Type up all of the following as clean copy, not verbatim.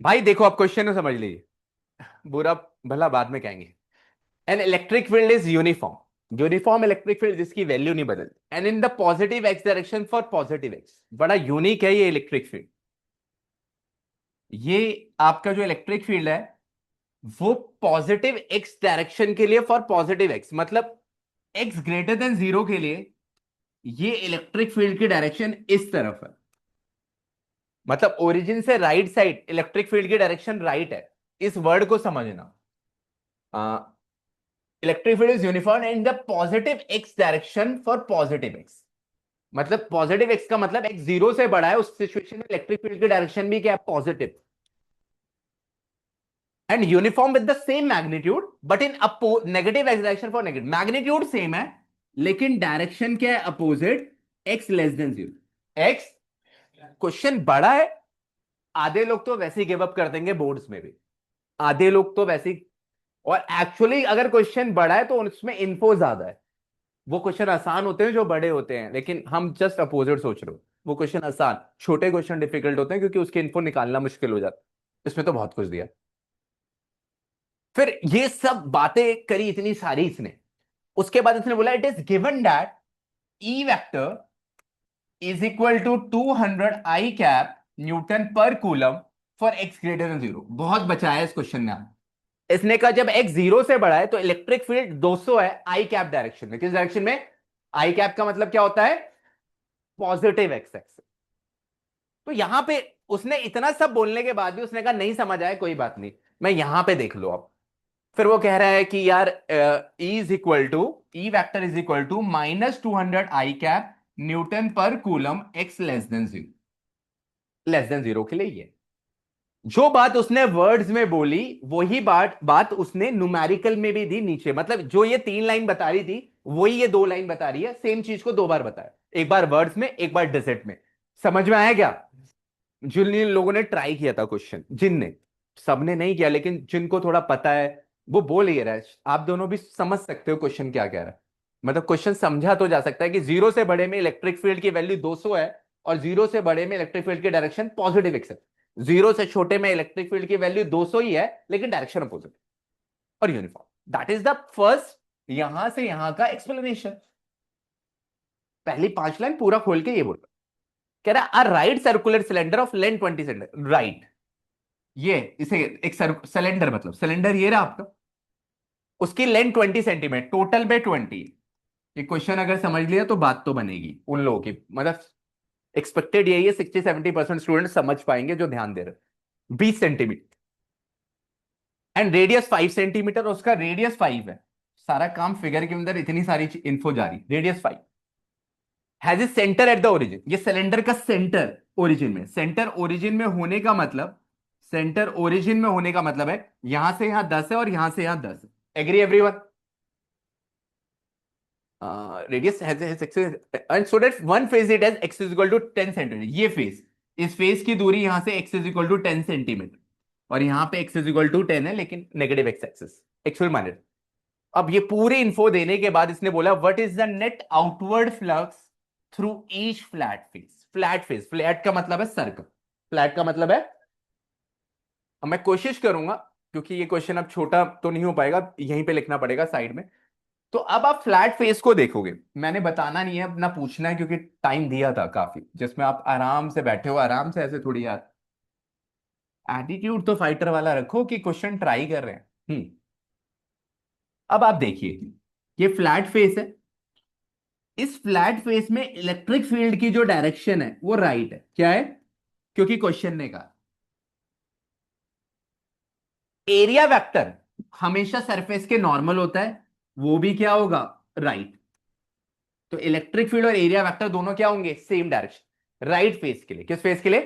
भाई देखो, आप क्वेश्चन समझ लीजिए, बुरा भला बाद में कहेंगे। An electric field is uniform, uniform electric field जिसकी वैल्यू नहीं बदलती, and in the positive x direction for positive x. बड़ा यूनिक है ये इलेक्ट्रिक फील्ड। ये आपका जो इलेक्ट्रिक फील्ड है वो पॉजिटिव एक्स डायरेक्शन के लिए, फॉर पॉजिटिव एक्स मतलब एक्स ग्रेटर देन जीरो के लिए, ये इलेक्ट्रिक फील्ड की डायरेक्शन इस तरफ है। मतलब ओरिजिन से राइट साइड इलेक्ट्रिक फील्ड की डायरेक्शन राइट है। इस वर्ड को समझना। Electric field is uniform in the positive x direction for positive x. मतलब पॉजिटिव एक्स का मतलब एक्स जीरो से बड़ा है, उस सिचुएशन में इलेक्ट्रिक फील्ड की डायरेक्शन भी क्या है, positive. And uniform with the same magnitude but in negative x direction for negative. Magnitude same है लेकिन डायरेक्शन क्या है, opposite. X less than zero. X, question बड़ा है। आधे लोग तो वैसे ही गिव अप कर देंगे बोर्ड्स में भी, आधे लोग तो वैसे ही। और एक्चुअली अगर क्वेश्चन बड़ा है तो उसमें इन्फो ज्यादा है। वो क्वेश्चन आसान होते हैं जो बड़े होते हैं, लेकिन हम जस्ट अपोजिट सोच रहे हो। वो क्वेश्चन आसान, छोटे क्वेश्चन डिफिकल्ट होते हैं क्योंकि उसके इन्फो निकालना मुश्किल हो जाता है। इसमें तो बहुत कुछ दिया। फिर ये सब बातें करी इतनी सारी इसने। उसके बाद इसने बोला it is given that E vector is equal to 200 I cap newton per coulomb for X greater than zero. बहुत बचाया इस क्वेश्चन में। इसने कहा जब एक्स जीरो से बड़ा है तो इलेक्ट्रिक फील्ड 200 है आई कैप डायरेक्शन में। किस डायरेक्शन में? आई कैप का मतलब क्या होता है, पॉजिटिव एक्स एक्स। तो यहां पे उसने इतना सब बोलने के बाद भी उसने कहा नहीं समझ आया, कोई बात नहीं, मैं यहां पे देख लो अब। फिर वो कह रहा है कि यार is equal to, E vector is equal to -200 I cap newton per coulomb X less than zero. Less than zero के लिए ये जो बात उसने वर्ड्स में बोली, वही बात बात उसने न्यूमेरिकल में भी दी नीचे। मतलब जो ये 3 लाइन बता रही थी वही ये 2 लाइन बता रही है, सेम चीज को 2 बार बताया। एक बार वर्ड्स में, एक बार डिजिट में। समझ में आया क्या? जिन जिन लोगों ने ट्राई किया था क्वेश्चन, जिनने, सबने नहीं किया लेकिन जिनको थोड़ा पता है वो बोल ही रहा है। आप दोनों भी समझ सकते हो क्वेश्चन क्या कह रहा है। मतलब क्वेश्चन समझा तो जा सकता है कि जीरो से बड़े में इलेक्ट्रिक फील्ड की वैल्यू 200 है, और जीरो से बड़े में इलेक्ट्रिक फील्ड की डायरेक्शन पॉजिटिव एक्स है। जीरो से छोटे में इलेक्ट्रिक फील्ड की वैल्यू 200 ही है लेकिन डायरेक्शन अपोजिट और uniform. That is the first, यहां से यहां का एक्सप्लेनेशन। पहली 5 लाइन पूरा खोल के ये बोल रहा, कह रहा a right circular cylinder of length 20 centimetre. Right, ये इसे एक सिलेंडर, मतलब सिलेंडर ये रहा आपका, उसकी लेंथ 20 सेंटीमीटर, टोटल में 20। ये क्वेश्चन अगर समझ लिया तो बात तो बनेगी उन लोगों की। मतलब एक्सपेक्टेड यही है, 60-70% स्टूडेंट समझ पाएंगे जो ध्यान दे रहे। 20 सेंटीमीटर एंड रेडियस 5 सेंटीमीटर, उसका रेडियस 5 है। सारा काम फिगर के अंदर इतनी सारी इंफो जा रही, radius 5। Has a centre at the origin, ये सिलेंडर का सेंटर ओरिजिन में। सेंटर ओरिजिन में होने का मतलब, सेंटर ओरिजिन में होने का मतलब है यहां से यहां 10 है और यहां से यहां 10 है। Agree everyone? Radius has and so that one phase it as X is equal to 10 centimetre. ये फेज, इस फेज की दूरी यहां से X is equal to 10 centimetre, और यहां पे एक्स इज इक्वल टू 10 है लेकिन negative x axis, actual minus. अब ये पूरी इन्फो देने के बाद इसने बोला what is the net outward flux through each flat phase. Flat phase, flat का मतलब है सर्कल, फ्लैट का मतलब है। अब मैं कोशिश करूंगा, क्योंकि ये क्वेश्चन अब छोटा तो नहीं हो पाएगा, यहीं पे लिखना पड़ेगा साइड में। तो अब आप फ्लैट फेस को देखोगे, मैंने बताना नहीं है, अपना पूछना है, क्योंकि टाइम दिया था काफी जिसमें आप आराम से बैठे हो, आराम से ऐसे थोड़ी यार। एटीट्यूड तो फाइटर वाला रखो कि क्वेश्चन ट्राई कर रहे हैं। अब आप देखिए, ये फ्लैट फेस है। इस फ्लैट फेस में इलेक्ट्रिक फील्ड की जो डायरेक्शन है वो राइट है। क्या है? क्योंकि क्वेश्चन ने कहा एरिया वेक्टर हमेशा सरफेस के नॉर्मल होता है, वो भी क्या होगा, राइट। तो इलेक्ट्रिक फील्ड और एरिया वेक्टर दोनों क्या होंगे, सेम डायरेक्शन। राइट फेस के लिए, किस फेस के लिए?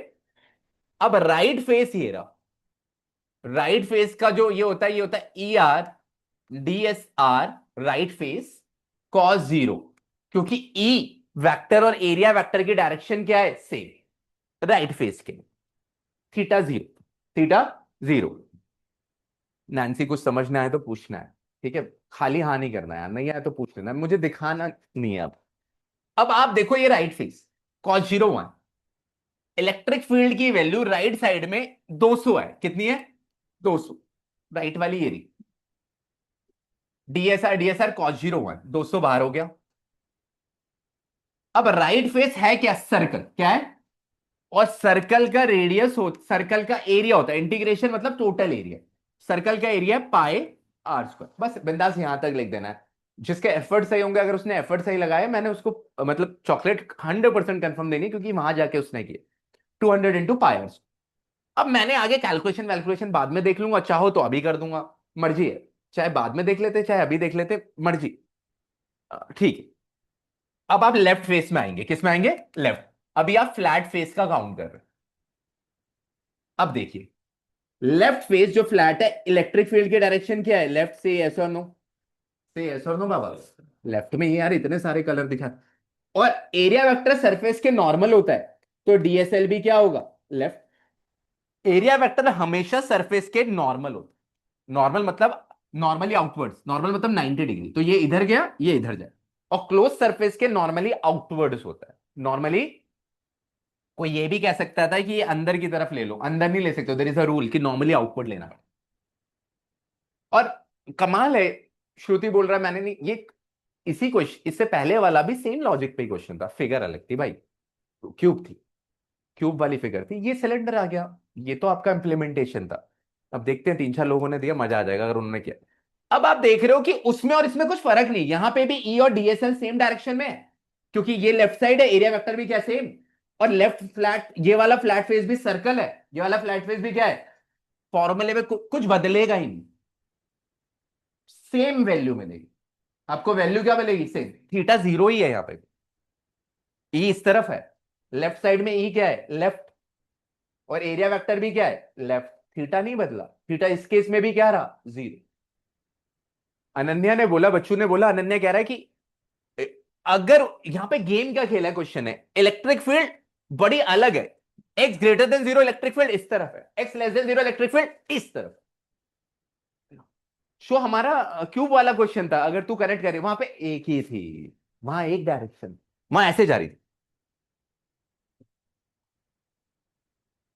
अब राइट फेस ये रहा। राइट फेस का जो ये होता है, ये होता है E R D S R, right face cos zero. क्योंकि ई वेक्टर और एरिया वेक्टर की डायरेक्शन क्या है, सेम। राइट फेस के लिए theta zero, theta zero. Nancy कुछ समझना है तो पूछना है, ठीक है? खाली हाँ नहीं करना है, नहीं आया तो पूछ लेना, मुझे दिखाना नहीं है अब। अब आप देखो ये right face cos zero 1, electric field की वैल्यू राइट साइड में 200 है, कितनी है? 200। राइट वाली ये रही, डीएसआर कॉस 01, 200 बाहर हो गया। अब राइट फेस है क्या? सर्कल, क्या है? और सर्कल का रेडियस हो, सर्कल का एरिया होता है, इंटीग्रेशन मतलब टोटल एरिया। सर्कल का एरिया पाए आर स्क्वायर। बस बिंदास यहां तक लिख देना है। जिसके एफर्ट सही होंगे, अगर उसने एफर्ट सही लगाया, मैंने उसको मतलब चॉकलेट 100% कंफर्म देनी, क्योंकि वहां जाके उसने किया 200 इंटू पाई। अब मैंने आगे कैलकुलेशन वैल्कुलेशन बाद में देख लूंगा, चाहो तो अभी कर दूंगा, मर्जी है। चाहे बाद में देख लेते, चाहे अभी देख लेते, मर्जी। ठीक है। अब आप लेफ्ट फेस में आएंगे, किस में आएंगे? लेफ्ट। अभी आप फ्लैट फेस का काउंट कर रहे हैं। अब देखिए, लेफ्ट फेस जो फ्लैट है, इलेक्ट्रिक फील्ड की डायरेक्शन क्या है? लेफ्ट से, यस और नो? से यस और नो बाबा? लेफ्ट में ही यार इतने सारे कलर दिखा। और एरिया वेक्टर सरफेस के नॉर्मल होता है, तो डीएसएल भी क्या होगा? लेफ्ट। एरिया वेक्टर हमेशा सरफेस के नॉर्मल होता है। नॉर्मल मतलब नॉर्मली आउटवर्ड्स, नॉर्मल मतलब 90 डिग्री, तो ये इधर गया, ये इधर जाए। और क्लोज सरफेस के नॉर्मली आउटवर्ड्स होता है, नॉर्मली। कोई ये भी कह सकता था कि ये अंदर की तरफ ले लो, अंदर नहीं ले सकते, देयर इज अ रूल कि नॉर्मली आउटवर्ड लेना। और कमाल है, श्रुति बोल रहा है मैंने नहीं ये, इसी क्वेश्चन, इससे पहले वाला भी सेम लॉजिक पे क्वेश्चन था, फिगर अलग थी भाई, क्यूब थी, क्यूब वाली फिगर थी, ये सिलेंडर आ गया। ये तो आपका इंप्लीमेंटेशन था। अब देखते हैं, 3-4 लोगों ने दिया, मजा आ जाएगा अगर उन्होंने किया। अब आप देख रहे हो कि उसमें और इसमें कुछ फर्क नहीं, यहां पे भी ई और डीएसएल सेम डायरेक्शन में है, क्योंकि ये लेफ्ट साइड है, एरिया वेक्टर भी क्या सेम। और लेफ्ट फ्लैट, ये वाला फ्लैट फेस भी सर्कल है, ये वाला फ्लैट फेस भी क्या है, फॉर्मूले में कुछ बदलेगा ही नहीं, सेम वैल्यू मिलेगी। आपको वैल्यू क्या मिलेगी? सेम, थीटा जीरो ही है यहाँ पे। ई इस तरफ है, लेफ्ट साइड में ई क्या है? लेफ्ट। और एरिया वेक्टर भी क्या है? लेफ्ट। थीटा नहीं बदला, थीटा इस केस में भी क्या रहा? जीरो। अनन्या ने बोला, बच्चू ने बोला, अनन्या कह रहा है कि अगर यहां पे गेम क्या खेला है, क्वेश्चन है इलेक्ट्रिक फील्ड बड़ी अलग है, x greater than zero electric field इस तरफ है, x less than zero electric field इस तरफ। शो हमारा क्यूब वाला क्वेश्चन था, अगर तू करेक्ट करे, वहां पे एक ही थी, वहां एक डायरेक्शन, वहां ऐसे जा रही थी।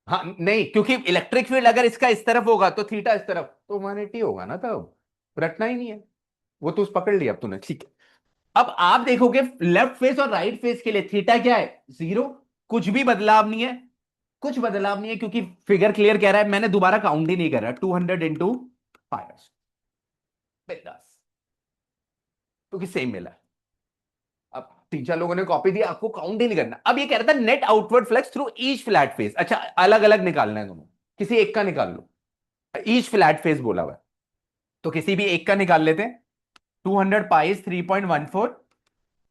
हाँ नहीं, क्योंकि इलेक्ट्रिक फील्ड अगर इसका इस तरफ होगा तो थीटा इस तरफ, तो 180 होगा ना, तब रटना ही नहीं है। वो तो पकड़ लिया अब तूने, ठीक है। अब आप देखोगे लेफ्ट फेस और राइट फेस के लिए थीटा क्या है? जीरो। कुछ भी बदलाव नहीं है, कुछ बदलाव नहीं है, क्योंकि फिगर क्लियर कह रहा है, मैंने दोबारा काउंट ही नहीं कर रहा, 200 इंटू फाइव, बिंदास, क्योंकि सेम मिला है। अब 3-4 लोगों ने कॉपी दी, आपको काउंट ही नहीं करना। अब ये कह रहा था net outward flux through each flat face, अच्छा अलग अलग निकालना है दोनों, किसी एक का निकाल लो। ईच फ्लैट फेस बोला हुआ है, तो किसी भी एक का निकाल लेते हैं। 200 पाइस 3.14,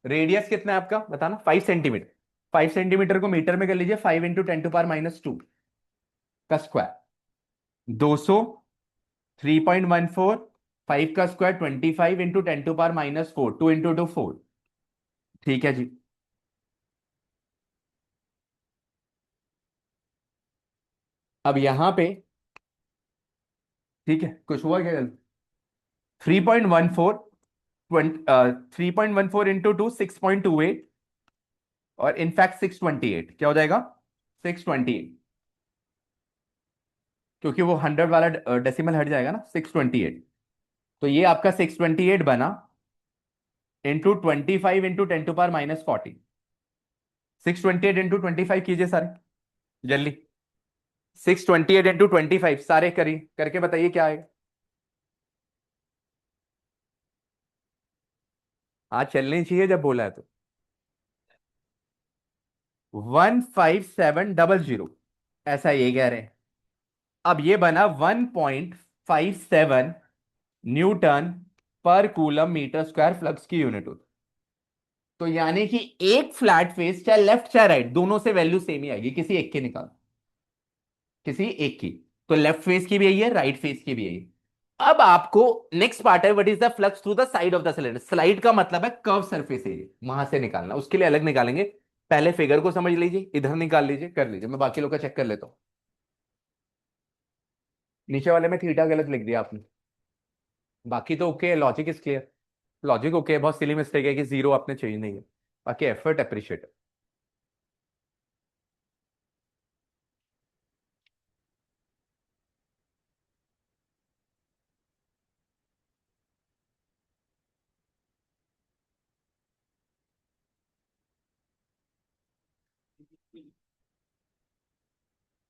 रेडियस कितना है आपका बताना? 5 सेंटीमीटर। 5 सेंटीमीटर को मीटर में कर लीजिए, 5 × 10⁻², का स्क्वायर 200, 3.14, 5 का स्क्वायर 25 × 10⁻⁴, 2 × 2 4, ठीक है जी। अब यहां पे, ठीक है, कुछ हुआ क्या? 3.14, 3.14 इंटू टू 6.28, और इनफैक्ट 628 क्या हो जाएगा? 628, क्योंकि वो 100 वाला डेसिमल हट जाएगा ना, 628। तो ये आपका 628 बना, इंटू 25 × 10⁻⁴। 628 इंटू 25 कीजिए सारे, जल्दी। 628 इंटू 25 सारे करिए, करके बताइए क्या आएगा। आज चलनी चाहिए जब बोला है तो। 15700, ऐसा ये कह रहे हैं। अब ये बना 1.57 Newton per coulomb metre square flux की यूनिट होती। तो यानी कि एक फ्लैट फेस, चाहे लेफ्ट चाहे राइट, दोनों से वैल्यू सेम ही आएगी, किसी एक के निकाल, किसी एक की। तो लेफ्ट फेस की भी यही है, राइट फेस की भी यही है। अब आपको नेक्स्ट पार्ट है, what is the flux through the side of the cylinder. Slide का मतलब है कर्व सरफेस एरिया, वहां से निकालना, उसके लिए अलग निकालेंगे। पहले फिगर को समझ लीजिए, इधर निकाल लीजिए, कर लीजिए, मैं बाकी लोग का चेक कर लेता हूं। नीचे वाले में थीटा गलत लिख दिया आपने, बाकी तो okay, logic is clear. Logic okay, बहुत सिली मिस्टेक है कि जीरो आपने चेंज नहीं है, बाकी एफर्ट अप्रिशिएट।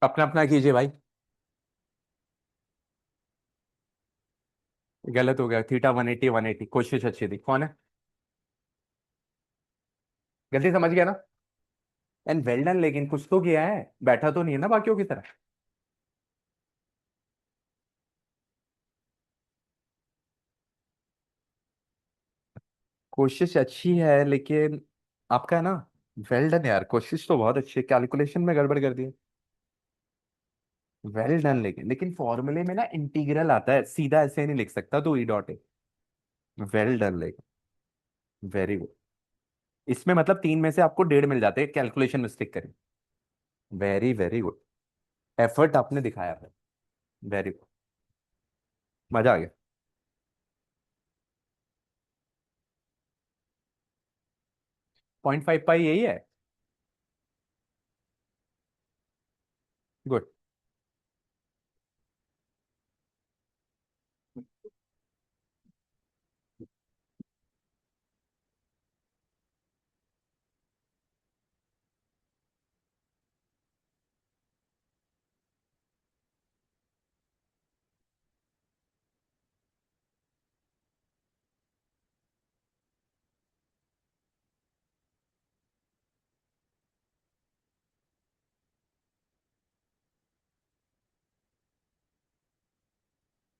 अपना अपना कीजिए भाई। गलत हो गया, थीटा 180 180, कोशिश अच्छी थी। कौन है? गलती समझ गया ना? एंड वेल डन, लेकिन कुछ तो किया है, बैठा तो नहीं है ना बाकियों की तरह। कोशिश अच्छी है लेकिन आपका है ना। वेल डन यार, कोशिश तो बहुत अच्छी है, कैलकुलेशन में गड़बड़ कर दी। वेल डन, लेकिन फॉर्मूले में ना इंटीग्रल आता है, सीधा ऐसे नहीं लिख सकता तो ई डॉट है। वेल डन, लेकिन वेरी गुड। इसमें मतलब 3 में से आपको 1.5 मिल जाते हैं, कैलकुलेशन मिस्टेक करें। Very very good. एफर्ट आपने दिखाया है। Very good. मजा आ गया। 0.5 पाई यही है। गुड।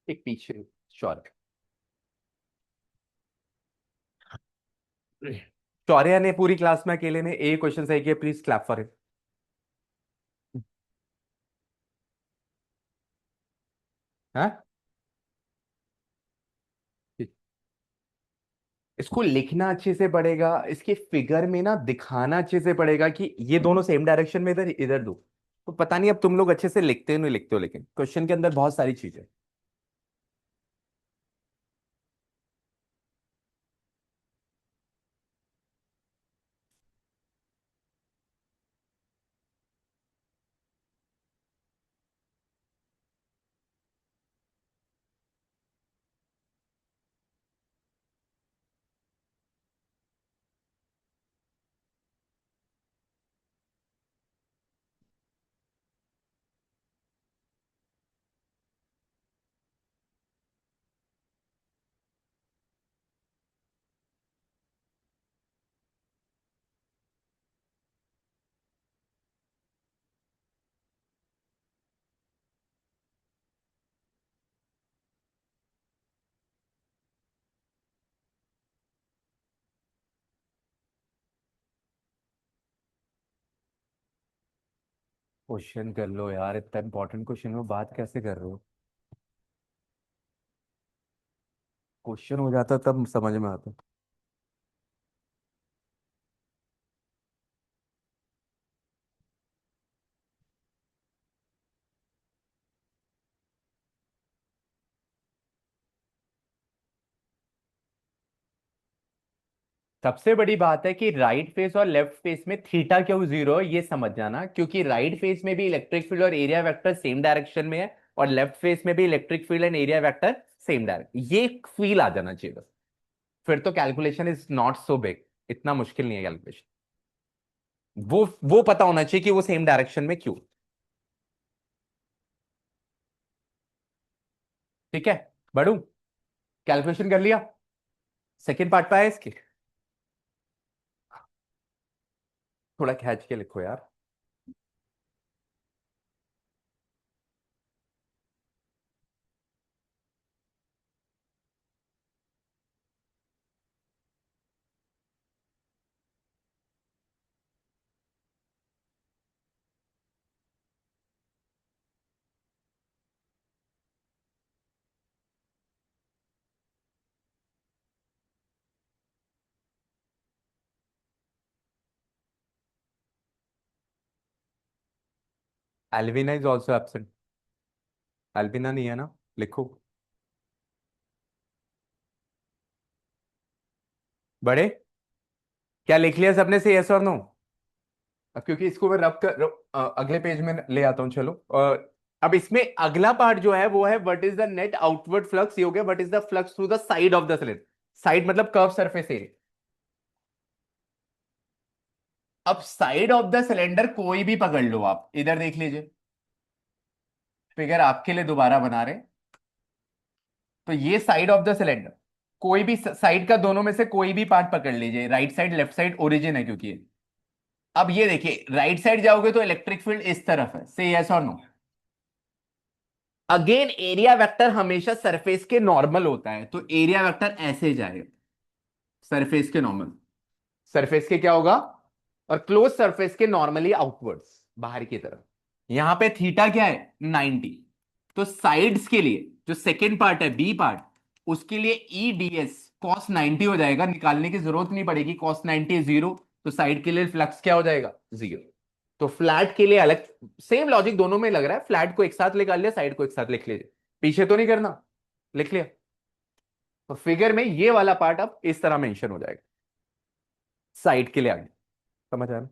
एक पीछे। श्योर। शौर्य ने पूरी क्लास में अकेले ने ए क्वेश्चन सही किया, प्लीज क्लैप फॉर इट। इसको लिखना अच्छे से पड़ेगा, इसके फिगर में ना दिखाना अच्छे से पड़ेगा कि ये दोनों सेम डायरेक्शन में इधर इधर दो। तो पता नहीं अब तुम लोग अच्छे से लिखते हो नहीं लिखते हो, लेकिन क्वेश्चन के अंदर बहुत सारी चीजें। क्वेश्चन कर लो यार, इतना इंपॉर्टेंट क्वेश्चन में बात कैसे कर रहे हो? क्वेश्चन हो जाता तब समझ में आता। सबसे बड़ी बात है कि राइट फेस और लेफ्ट फेस में थीटा क्यों जीरो है, ये समझ जाना, क्योंकि राइट फेस में भी इलेक्ट्रिक फील्ड और एरिया वेक्टर सेम डायरेक्शन में है, और लेफ्ट फेस में भी electric field and area vector same direction, ये फील आ जाना चाहिए बस। फिर तो calculation is not so big, इतना मुश्किल नहीं है कैलकुलेशन। वो पता होना चाहिए कि वो सेम डायरेक्शन में क्यों। ठीक है। बढ़ू। कैलकुलेशन कर लिया। सेकेंड पार्ट पे आया इसके। थोड़ा खींच के लिखो यार। Elvina is also absent. Elvina नहीं है ना? लिखो। बड़े। क्या लिख लिया सबने से, यस और नो? अब क्योंकि इसको मैं रब कर अगले पेज में ले आता हूँ, चलो। अब इसमें अगला पार्ट जो है वो है what is the net outward flux, ये हो गया what is the flux through the side of the slit. Side मतलब कर्व सरफेस एरिया। अब साइड ऑफ द सिलेंडर कोई भी पकड़ लो, आप इधर देख लीजिए, फिगर आपके लिए दोबारा बना रहे हैं। तो ये साइड ऑफ द सिलेंडर, कोई भी साइड का दोनों में से कोई भी पार्ट पकड़ लीजिए, right side left side origin है क्योंकि ये। अब ये देखिए, राइट साइड जाओगे तो इलेक्ट्रिक फील्ड इस तरफ है, से यस और नो। अगेन एरिया वेक्टर हमेशा सरफेस के नॉर्मल होता है, तो एरिया वेक्टर ऐसे जाएगा, सरफेस के नॉर्मल, सरफेस के क्या होगा, और क्लोज सरफेस के नॉर्मली आउटवर्ड्स, बाहर की तरफ। यहां पे थीटा क्या है, 90। तो साइड्स के लिए जो सेकेंड पार्ट है, बी पार्ट, उसके लिए ई डी एस कॉस 90 हो जाएगा, निकालने की जरूरत नहीं पड़ेगी, कॉस 90 जीरो। तो साइड के लिए फ्लक्स क्या हो जाएगा, जीरो। तो फ्लैट के लिए अलग, सेम लॉजिक दोनों में लग रहा है, फ्लैट को एक साथ निकाल लिया, साइड को एक साथ लिख लीजिए, पीछे तो नहीं करना, लिख लिया। तो फिगर में ये वाला पार्ट अब इस तरह मेंशन हो जाएगा, साइड के लिए आगे। समझ आ रहा है?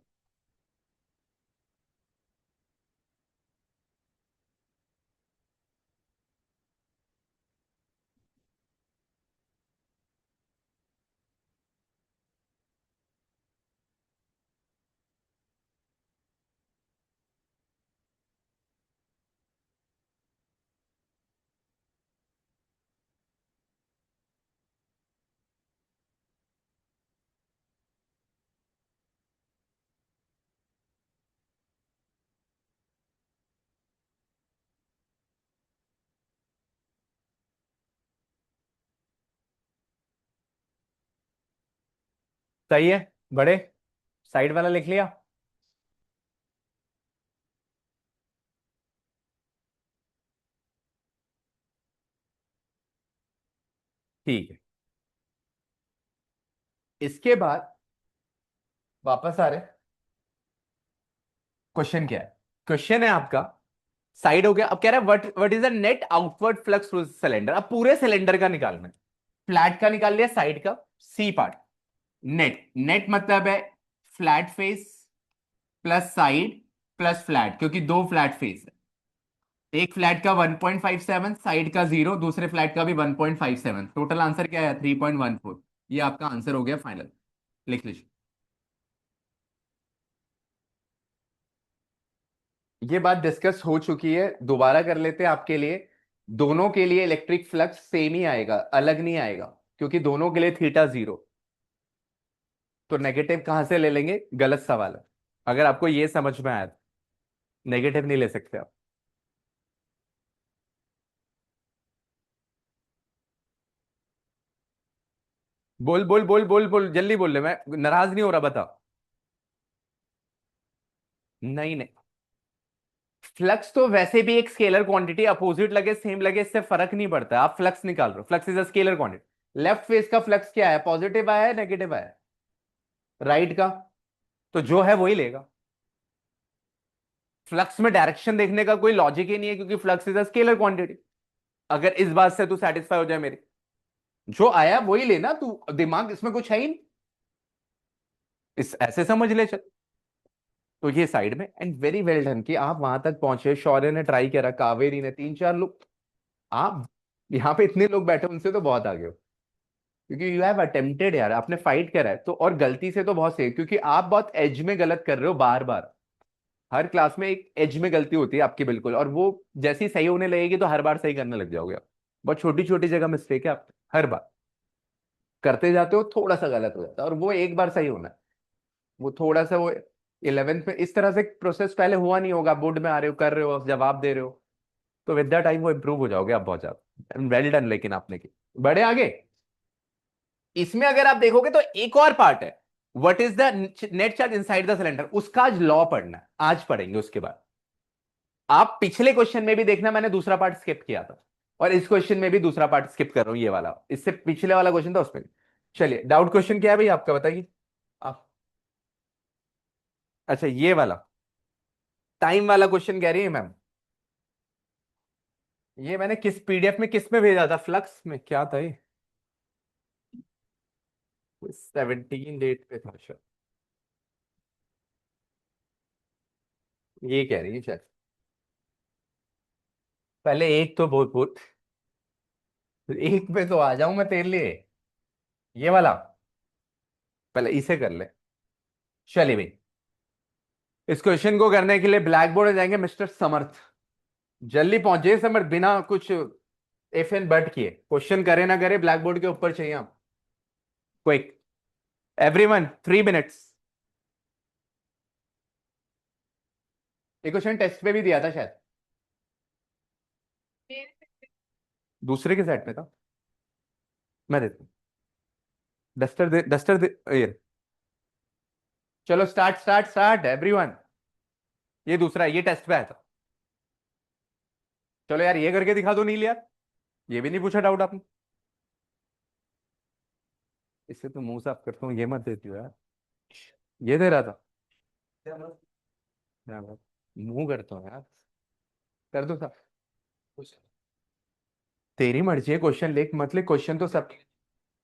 सही है। बड़े, साइड वाला लिख लिया। ठीक है, इसके बाद वापस आ रहे, क्वेश्चन क्या है, क्वेश्चन है आपका, साइड हो गया, अब कह रहा है what what is the net outward flux through cylinder, अब पूरे सिलेंडर का निकालना है। फ्लैट का निकाल लिया, साइड का, सी पार्ट। नेट, नेट मतलब है flat face plus side plus flat, क्योंकि दो फ्लैट फेस है, एक फ्लैट का 1.57, साइड का जीरो, दूसरे फ्लैट का भी 1.57, टोटल आंसर क्या है, 3.14। ये आपका आंसर हो गया फाइनल, लिख लीजिए। ये बात डिस्कस हो चुकी है, दोबारा कर लेते हैं आपके लिए। दोनों के लिए इलेक्ट्रिक फ्लक्स सेम ही आएगा, अलग नहीं आएगा, क्योंकि दोनों के लिए थीटा जीरो। तो नेगेटिव कहां से ले लेंगे, गलत सवाल है, अगर आपको ये समझ में आया, नेगेटिव नहीं ले सकते आप। बोल बोल बोल बोल बोल, जल्दी बोल ले, मैं नाराज नहीं हो रहा, बता। नहीं नहीं, फ्लक्स तो वैसे भी एक स्केलर क्वांटिटी, अपोजिट लगे सेम लगे इससे फर्क नहीं पड़ता, आप फ्लक्स निकाल रहे हो, flux is a scalar quantity. Left face का फ्लक्स क्या है, पॉजिटिव आया है नेगेटिव आया है, राइट का, तो जो है वही लेगा। फ्लक्स में डायरेक्शन देखने का कोई लॉजिक ही नहीं है, क्योंकि flux is a scalar quantity. अगर इस बात से तू सेटिस्फाई हो जाए मेरी, जो आया वही लेना तू, दिमाग इसमें कुछ है ही नहीं, इस ऐसे समझ ले चल। तो ये साइड में, एंड वेरी वेल डन कि आप वहां तक पहुंचे, शौर्य ने ट्राई करा, कावेरी ने, तीन चार लोग, आप यहाँ पे इतने लोग बैठे, उनसे तो बहुत आगे हो, क्योंकि यू हैव अटेम्प्टेड यार, आपने फाइट करा है तो, और गलती से तो बहुत सही, क्योंकि आप बहुत एज में गलत कर रहे हो बार बार, हर क्लास में एक एज में गलती होती है आपकी बिल्कुल, और वो जैसी सही होने लगेगी तो हर बार सही करने लग जाओगे आप। बहुत छोटी छोटी जगह मिस्टेक है आप, हर बार करते जाते हो, थोड़ा सा गलत हो जाता है, और वो एक बार सही होना है, वो थोड़ा सा वो 11th में इस तरह से प्रोसेस पहले हुआ नहीं होगा, बोर्ड में आ रहे हो, कर रहे हो, जवाब दे रहे हो, तो विद द टाइम वो इंप्रूव हो जाओगे आप बहुत ज्यादा, वेल डन, लेकिन आपने की, बड़े आगे। इसमें अगर आप देखोगे तो एक और पार्ट है, what is the net charge inside the cylinder, उसका आज लॉ पढ़ना है, आज पढ़ेंगे उसके बाद। आप पिछले क्वेश्चन में भी देखना, मैंने दूसरा पार्ट स्किप किया था, और इस क्वेश्चन में भी दूसरा पार्ट स्किप कर रहा हूं, ये वाला, इससे पिछले वाला क्वेश्चन था उसमें भी। चलिए, डाउट क्वेश्चन क्या है भाई आपका, बताइए आप। अच्छा, ये वाला टाइम वाला क्वेश्चन कह रही है मैम, ये मैंने किस पीडीएफ में किस में भेजा था, फ्लक्स में क्या था ये, 17 डेट पे था शायद, ये कह रही है शायद। पहले एक तो बहुत बहुत, एक पे तो आ जाऊं मैं तेरे लिए, ये वाला, पहले इसे कर ले। चलिए भाई, इस क्वेश्चन को करने के लिए ब्लैक बोर्ड में जाएंगे मिस्टर समर्थ। जल्दी पहुंचे समर्थ, बिना कुछ इफ एंड बट किए क्वेश्चन करे ना करे ब्लैक बोर्ड के ऊपर चाहिए हम। Quick, everyone 3 minutes. ये क्वेश्चन टेस्ट पे भी दिया था शायद, दूसरे के सेट में था। मैं देता हूँ, डस्टर दे, डस्टर दे ये। चलो स्टार्ट स्टार्ट स्टार्ट एवरीवन। ये दूसरा है, ये टेस्ट पे आया था। चलो यार ये करके दिखा दो नील यार, ये भी नहीं पूछा डाउट आपने। इससे तो मुंह साफ करता हूँ, ये मत देती हो यार। ये दे रहा था, क्या बात, मुंह करता हूँ यार, कर दो साफ। तेरी मर्जी है, क्वेश्चन लिख मत लिख, क्वेश्चन तो सब।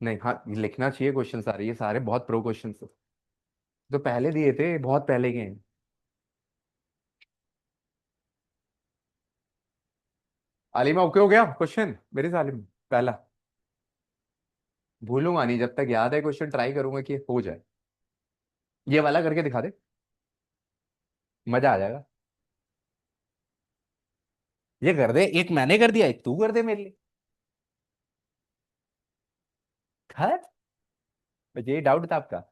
नहीं हाँ, लिखना चाहिए क्वेश्चन सारे, ये सारे बहुत प्रो क्वेश्चन तो पहले दिए थे, बहुत पहले के हैं। आलिमा ओके हो गया क्वेश्चन मेरे साले में पहला। भूलूंगा नहीं, जब तक याद है क्वेश्चन ट्राई करूंगा कि हो जाए। ये वाला करके दिखा दे, मजा आ जाएगा। ये कर दे, एक मैंने कर दिया, एक तू कर दे मेरे लिए। खैर, मुझे ये डाउट था आपका।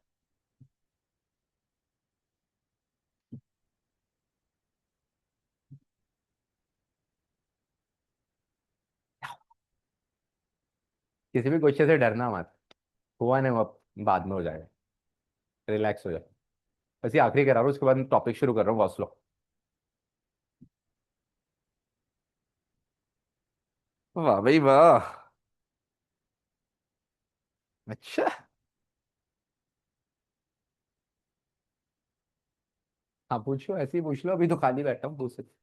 किसी भी क्वेश्चन से डरना मत, हुआ नहीं हुआ बाद में हो जाएगा, रिलैक्स हो जाए। बस ये आखिरी करा रहा हूँ, उसके बाद टॉपिक शुरू कर रहा हूँ वॉस्लो। वाह भाई वाह। अच्छा, हाँ पूछो, ऐसे ही पूछ लो, अभी तो खाली बैठा हूँ, पूछ सकते।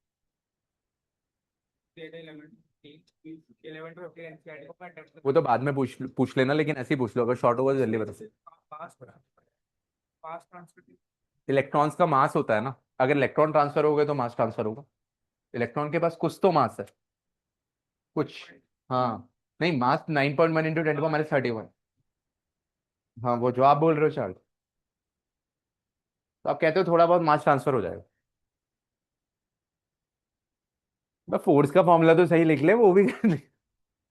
वो तो बाद में पूछ पूछ लेना, लेकिन ऐसे ही पूछ लो, अगर शॉर्ट होगा तो जल्दी बता। इलेक्ट्रॉन्स का मास होता है ना, अगर इलेक्ट्रॉन ट्रांसफर हो गए तो मास ट्रांसफर होगा। इलेक्ट्रॉन के पास कुछ तो मास है, कुछ। हाँ, नहीं मास 9.1 × 10⁻31। हाँ वो जो आप बोल रहे हो चार्ज, तो आप कहते हो थोड़ा बहुत मास ट्रांसफर हो जाएगा। मैं फोर्स का फॉर्मूला तो सही लिख ले, वो भी कर दे।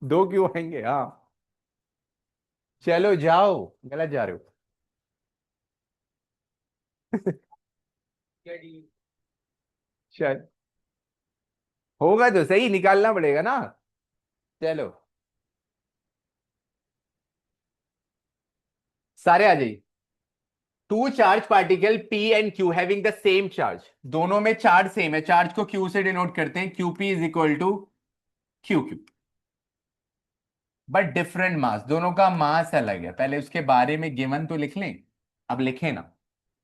दो क्यों आएंगे, हाँ। चलो जाओ, गलत जा रहे हो। चल, होगा तो सही, निकालना पड़ेगा ना। चलो सारे आ जाइए। Two charge particle P and Q having the same charge, दोनों में चार्ज सेम है, चार्ज को Q से डिनोट करते हैं, QP is equal to QQ, but different mass, दोनों का मास अलग है। पहले उसके बारे में गिवन तो लिख लें, अब लिखे ना।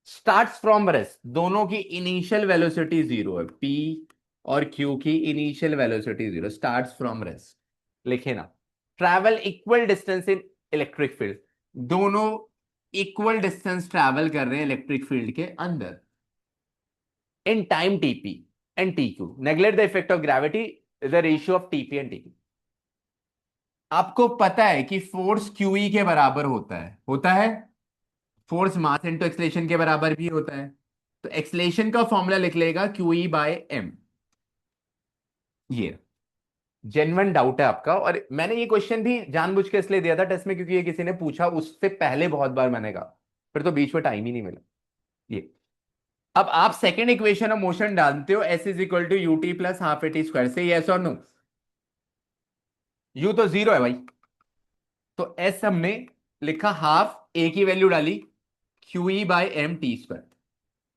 स्टार्ट्स फ्रॉम रेस्ट, दोनों की इनिशियल वेलोसिटी जीरो है, P और Q की initial velocity zero, starts from rest, लिखे ना। Travel equal distance in electric field, दोनों इक्वल डिस्टेंस ट्रैवल कर रहे हैं इलेक्ट्रिक फील्ड के अंदर, in time TP and TQ, neglect the effect of gravity, the ratio of TP and TQ. आपको पता है कि फोर्स क्यूई के बराबर होता है, फोर्स मास इनटू एक्सलेशन के बराबर भी होता है। तो एक्सलेशन का फॉर्मूला लिख लेगा QE/m। ये जेन्युइन डाउट है आपका, और मैंने ये क्वेश्चन भी जानबूझ के इसलिए दिया था टेस्ट में, क्योंकि ये किसी ने पूछा उससे पहले बहुत बार मैंने कहा, फिर तो बीच में टाइम ही नहीं मिला। ये, अब आप सेकंड इक्वेशन ऑफ मोशन डालते हो, S = UT+½ AT² से, यस और नो। यू तो जीरो है भाई, तो एस हमने लिखा हाफ, ए की वैल्यू डाली QE/m t²,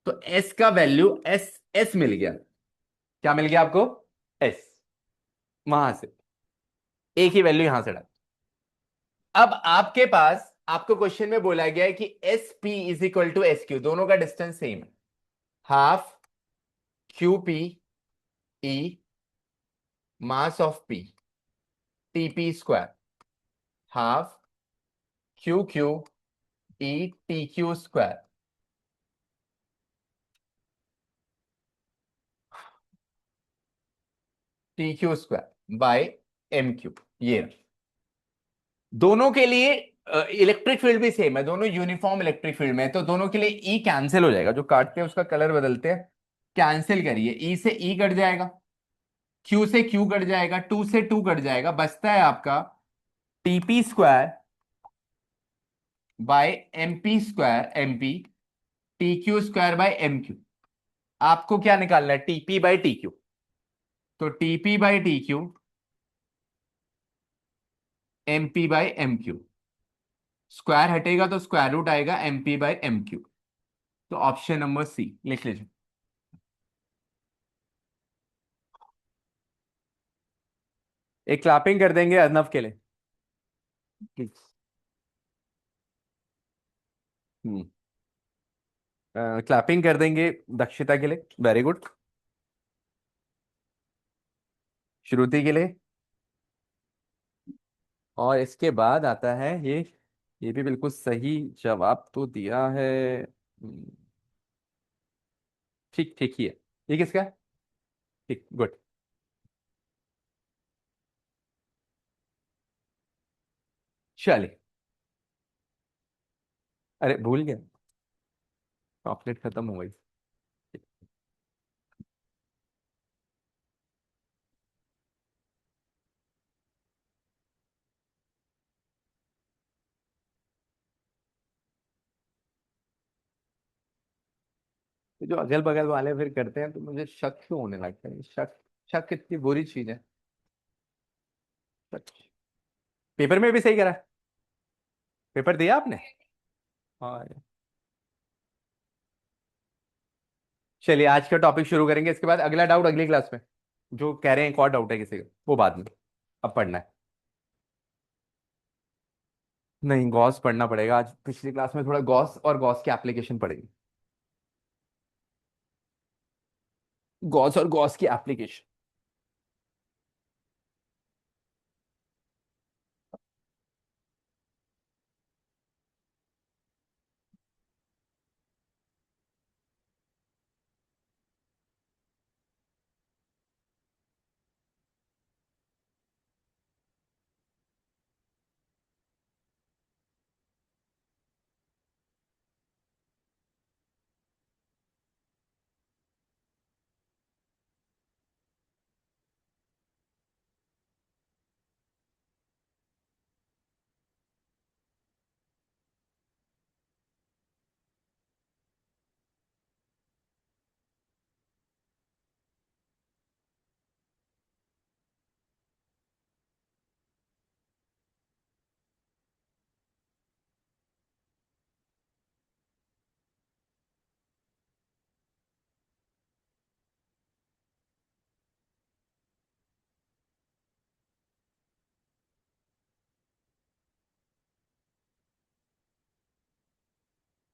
तो एस का वैल्यू एस, एस मिल गया। क्या मिल गया आपको, एस, वहां से ए की वैल्यू यहां से डाल। अब आपके पास, आपको क्वेश्चन में बोला गया है कि SP = SQ, दोनों का डिस्टेंस सेम है, half QP E mass of P TP², half QQ E TQ², TQ² by MQ। ये दोनों के लिए इलेक्ट्रिक फील्ड भी सेम है, दोनों यूनिफॉर्म इलेक्ट्रिक फील्ड में है, तो दोनों के लिए ई कैंसिल हो जाएगा, जो काटते हैं उसका कलर बदलते हैं। कैंसिल करिए, ई से ई कट जाएगा, क्यू से क्यू कट जाएगा, टू से टू कट जाएगा, बचता है आपका T P square by M P square, M P T Q square by M Q. आपको क्या निकालना है, टीपी बाय टी क्यू। तो T P by T Q, M P by M Q, square हटेगा तो स्क्वायर रूट आएगा एमपी बाय एम क्यू। तो option number C लिख लीजिए। एक क्लैपिंग कर देंगे अर्नव के लिए प्लीज। हम्म, क्लैपिंग कर देंगे दक्षिता के लिए, वेरी गुड। श्रुति के लिए। और इसके बाद आता है ये भी बिल्कुल सही जवाब तो दिया है। ठीक ठीक ही है। ये किसका है? ठीक, गुड। चलिए। अरे भूल गया, चॉकलेट खत्म हो गई। तो जो अगल बगल वाले फिर करते हैं तो मुझे शक क्यों होने लगता है, शक। शक कितनी बुरी चीज है। शक। पेपर में भी सही करा है? पेपर दिया आपने? हाँ। चलिए आज का टॉपिक शुरू करेंगे, इसके बाद अगला डाउट अगली क्लास में। जो कह रहे हैं एक और डाउट है किसी का, वो बाद में। अब पढ़ना है। नहीं, गॉस पढ़ना पड़ेगा आज, पिछली क्लास में थोड़ा गॉस और गॉस की एप्लीकेशन पढ़ेगी। गॉस और गॉस की एप्लीकेशन।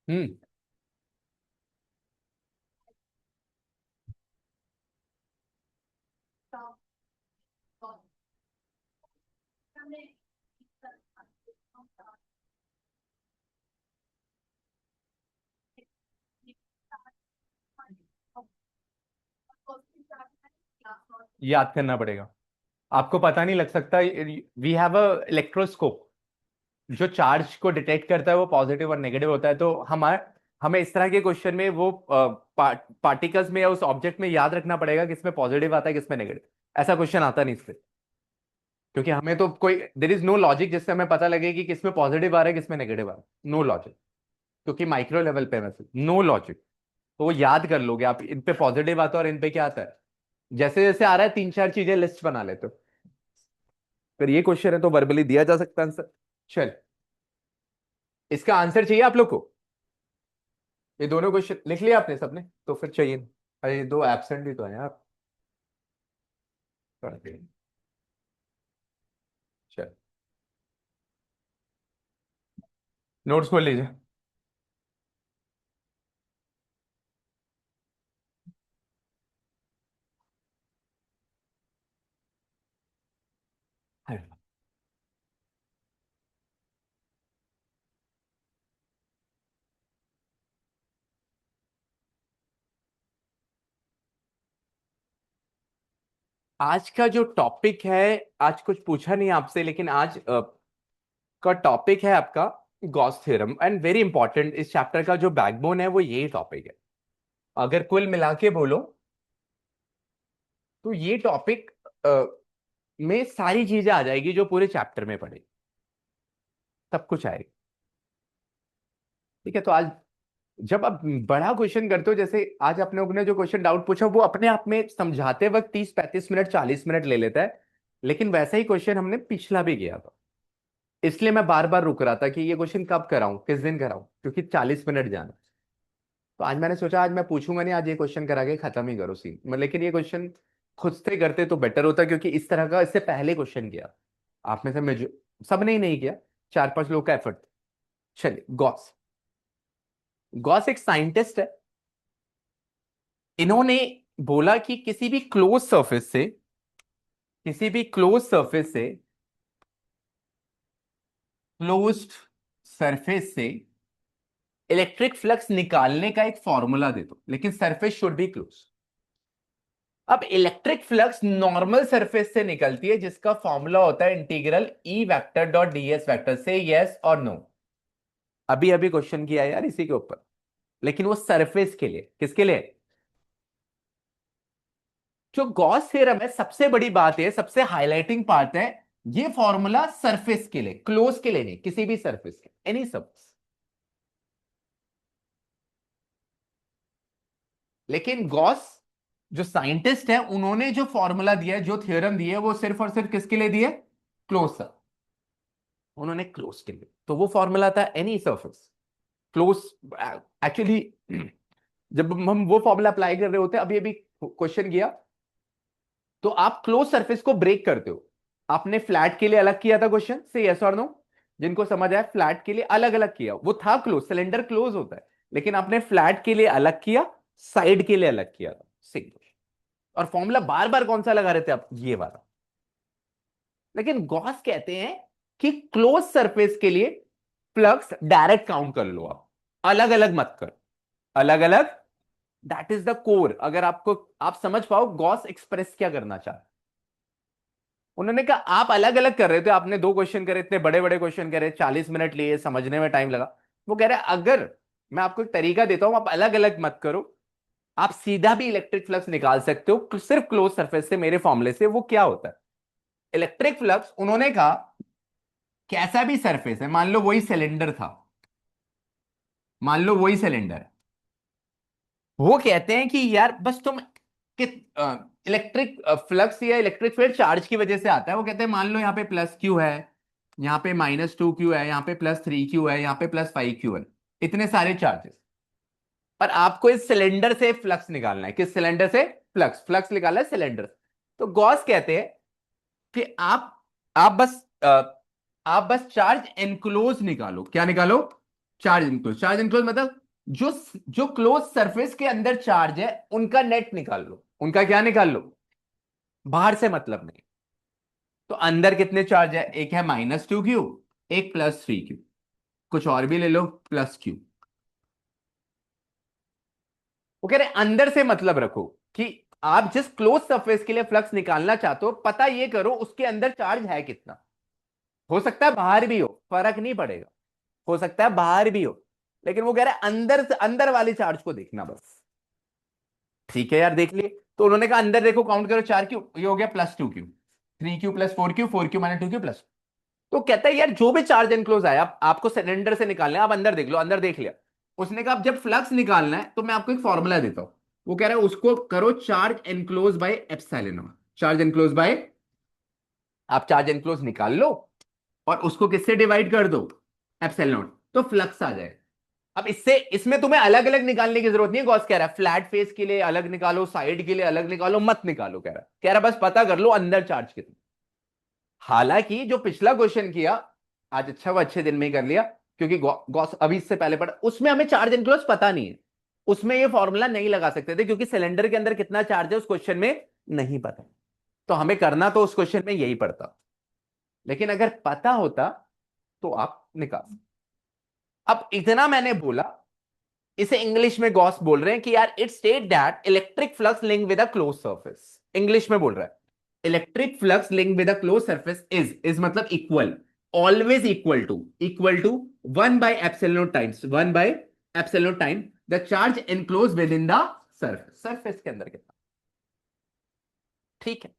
हम्म। याद करना पड़ेगा। आपको पता नहीं लग सकता। वी हैव अ इलेक्ट्रोस्कोप जो चार्ज को डिटेक्ट करता है, वो पॉजिटिव और नेगेटिव होता है, तो हमें इस तरह के क्वेश्चन में वो पार्टिकल्स में या उस ऑब्जेक्ट में याद रखना पड़ेगा किसमें पॉजिटिव आता है किसमें नेगेटिव। ऐसा क्वेश्चन आता नहीं इससे, क्योंकि हमें तो कोई देर इज नो लॉजिक जिससे हमें पता लगे कि किसमें पॉजिटिव आ रहा है किसमें नेगेटिव आ रहा है। No logic. क्योंकि माइक्रो लेवल पे मैसेज, नो लॉजिक। तो वो याद कर लोगे आप, इन पे पॉजिटिव आता है और इन पे क्या आता है। जैसे जैसे आ रहा है तीन चार चीजें लिस्ट बना लेते हो। फिर ये क्वेश्चन है तो वर्बली दिया जा सकता है आंसर। चल, इसका आंसर चाहिए आप लोग को? ये दोनों क्वेश्चन लिख लिया आपने सबने? तो फिर चाहिए। अरे ये दो एब्सेंट भी तो है यार। चल, नोट्स खोल लीजिए। आज का जो टॉपिक है, आज कुछ पूछा नहीं आपसे, लेकिन आज का टॉपिक है आपका Gauss theorem, and very important. इस चैप्टर का जो बैकबोन है वो यही टॉपिक है। अगर कुल मिला के बोलो तो ये टॉपिक में सारी चीजें आ जाएगी जो पूरे चैप्टर में पढ़े, सब कुछ आएगा। ठीक है, तो आज जब आप बड़ा क्वेश्चन करते हो, जैसे आज अपने लोगों ने जो क्वेश्चन डाउट पूछा, वो अपने आप में समझाते वक्त 30-35 मिनट 40 मिनट ले लेता है। लेकिन वैसा ही क्वेश्चन हमने पिछला भी किया था, इसलिए मैं बार बार रुक रहा था कि ये क्वेश्चन कब कराऊं, किस दिन कराऊं, क्योंकि 40 मिनट जाना। तो आज मैंने सोचा आज मैं पूछूंगा नहीं, आज ये क्वेश्चन करा के खत्म ही करो सीन। लेकिन ये क्वेश्चन खुद से करते तो बेटर होता, क्योंकि इस तरह का इससे पहले क्वेश्चन किया आप में से सबने ही नहीं किया, 4-5 लोग का एफर्ट। चलिए, गॉस। गॉस एक साइंटिस्ट है। इन्होंने बोला कि किसी भी क्लोज्ड सरफेस से इलेक्ट्रिक फ्लक्स निकालने का एक फॉर्मूला दे दो, लेकिन सरफेस शुड बी क्लोज। अब इलेक्ट्रिक फ्लक्स नॉर्मल सरफेस से निकलती है, जिसका फॉर्मूला होता है integral E vector dot DS vector से, यस और नो। अभी अभी क्वेश्चन किया यार इसी के ऊपर, लेकिन वो सरफेस के लिए, किसके लिए? जो गॉस थ्योरम है, सबसे बड़ी बात है, सबसे हाईलाइटिंग पार्ट है, ये फॉर्मूला सरफेस के लिए, क्लोज के लिए नहीं, किसी भी सरफेस के, एनी सरफेस। लेकिन गॉस जो साइंटिस्ट है, उन्होंने जो फॉर्मूला दिया है, जो थ्योरम दिया है, वो सिर्फ और सिर्फ किसके लिए दिया है? Close sir. उन्होंने क्लोज के लिए, तो वो फॉर्मूला था एनी सरफेस क्लोज। एक्चुअली जब हम वो फॉर्मूला अप्लाई कर रहे होते हैं, अभी अभी क्वेश्चन किया, तो आप क्लोज सरफेस को ब्रेक करते हो। आपने फ्लैट के लिए अलग किया था क्वेश्चन से, यस और नो। जिनको समझ आया, फ्लैट के लिए अलग अलग किया, वो था क्लोज, सिलेंडर क्लोज होता है। लेकिन आपने फ्लैट के लिए अलग किया, साइड के लिए अलग किया था, सेम। और फॉर्मूला बार बार कौन सा लगा रहे थे आप? ये वाला। लेकिन गॉस कहते हैं कि क्लोज सरफेस के लिए फ्लक्स डायरेक्ट काउंट कर लो, आप अलग अलग मत कर, अलग अलग। That is the core. अगर आप समझ पाओ गॉस एक्सप्रेस क्या करना चाहते। उन्होंने कहा आप अलग अलग कर रहे थे, आपने दो क्वेश्चन करे, इतने बड़े बड़े क्वेश्चन करे, 40 मिनट लिए, समझने में टाइम लगा। वो कह रहे अगर मैं आपको एक तरीका देता हूं, आप अलग अलग मत करो, आप सीधा भी इलेक्ट्रिक फ्लक्स निकाल सकते हो सिर्फ क्लोज सरफेस से, मेरे फॉर्मूले से। वो क्या होता है इलेक्ट्रिक फ्लक्स? उन्होंने कहा कैसा भी सरफेस है, मान लो वही सिलेंडर था, मान लो वही सिलेंडर है, वो कहते हैं कि यार बस तुम इलेक्ट्रिक फ्लक्स या इलेक्ट्रिक फील्ड चार्ज की वजह से आता है। वो कहते हैं मान लो यहाँ पे प्लस क्यू है, यहाँ पे -2 क्यू है, यहाँ पे +3 क्यू है, यहाँ पे +5 क्यू है, इतने सारे चार्जेस। पर आपको इस सिलेंडर से फ्लक्स निकालना है। किस सिलेंडर से? फ्लक्स, फ्लक्स निकालना है सिलेंडर। तो गॉस कहते हैं कि आप बस आप बस चार्ज एनक्लोज निकालो। क्या निकालो? Charge enclose. चार्ज एनक्लोज मतलब जो जो क्लोज सरफेस के अंदर चार्ज है, उनका नेट निकाल लो। उनका क्या निकाल लो? बाहर से मतलब नहीं। तो अंदर कितने चार्ज है? एक है -2 क्यू, एक +3 क्यू, कुछ और भी ले लो, +क्यू। वो कह रहे अंदर से मतलब रखो कि आप जिस क्लोज सरफेस के लिए फ्लक्स निकालना चाहते हो, पता ये करो उसके अंदर चार्ज है कितना। हो सकता है बाहर भी हो, फर्क नहीं पड़ेगा, हो सकता है बाहर भी हो, लेकिन वो कह रहा है अंदर से, अंदर वाले चार्ज को देखना बस। ठीक है यार, देख लिए। तो उन्होंने कहा अंदर देखो, काउंट करो, 4 क्यू, ये हो गया +2 Q, 3 Q +4 Q, 4 Q -2 Q plus. तो कहता है यार जो भी चार्ज एनक्लोज आया, आपको सिलेंडर से निकालना है, आप अंदर देख लो। अंदर देख लिया। उसने कहा अब जब फ्लक्स निकालना है, तो मैं आपको एक फॉर्मूला देता हूं। वो कह रहा है उसको करो charge enclose by epsilon. Charge enclose bye, आप चार्ज एनक्लोज निकाल लो और उसको किससे डिवाइड कर दो? एप्सिलॉन। तो फ्लक्स आ जाए। अब इसमें तुम्हें अलग अलग निकालने की जरूरत नहीं है। गॉस कह रहा है फ्लैट फेस के लिए अलग निकालो, साइड के लिए अलग निकालो, मत निकालो। कह रहा बस पता कर लो अंदर चार्ज कितना। हालांकि जो पिछला क्वेश्चन किया, आज अच्छा हुआ अच्छे दिन में ही कर लिया, क्योंकि गॉस अभी इससे पहले पढ़ा, उसमें हमें चार्ज एनक्लोज पता नहीं है। उसमें ये फॉर्मूला नहीं लगा सकते थे, क्योंकि सिलेंडर के अंदर कितना चार्ज है उस क्वेश्चन में नहीं पता। तो हमें करना तो उस क्वेश्चन में यही पड़ता। लेकिन अगर पता होता तो आप निकाल। अब इतना मैंने बोला, इसे इंग्लिश में गॉस बोल रहे हैं कि यार it state that electric flux link with a close surface. English में बोल रहा है electric flux link with a close surface is मतलब equal. Always equal to 1/ε time the charge enclose within the surface के अंदर कितना। ठीक है,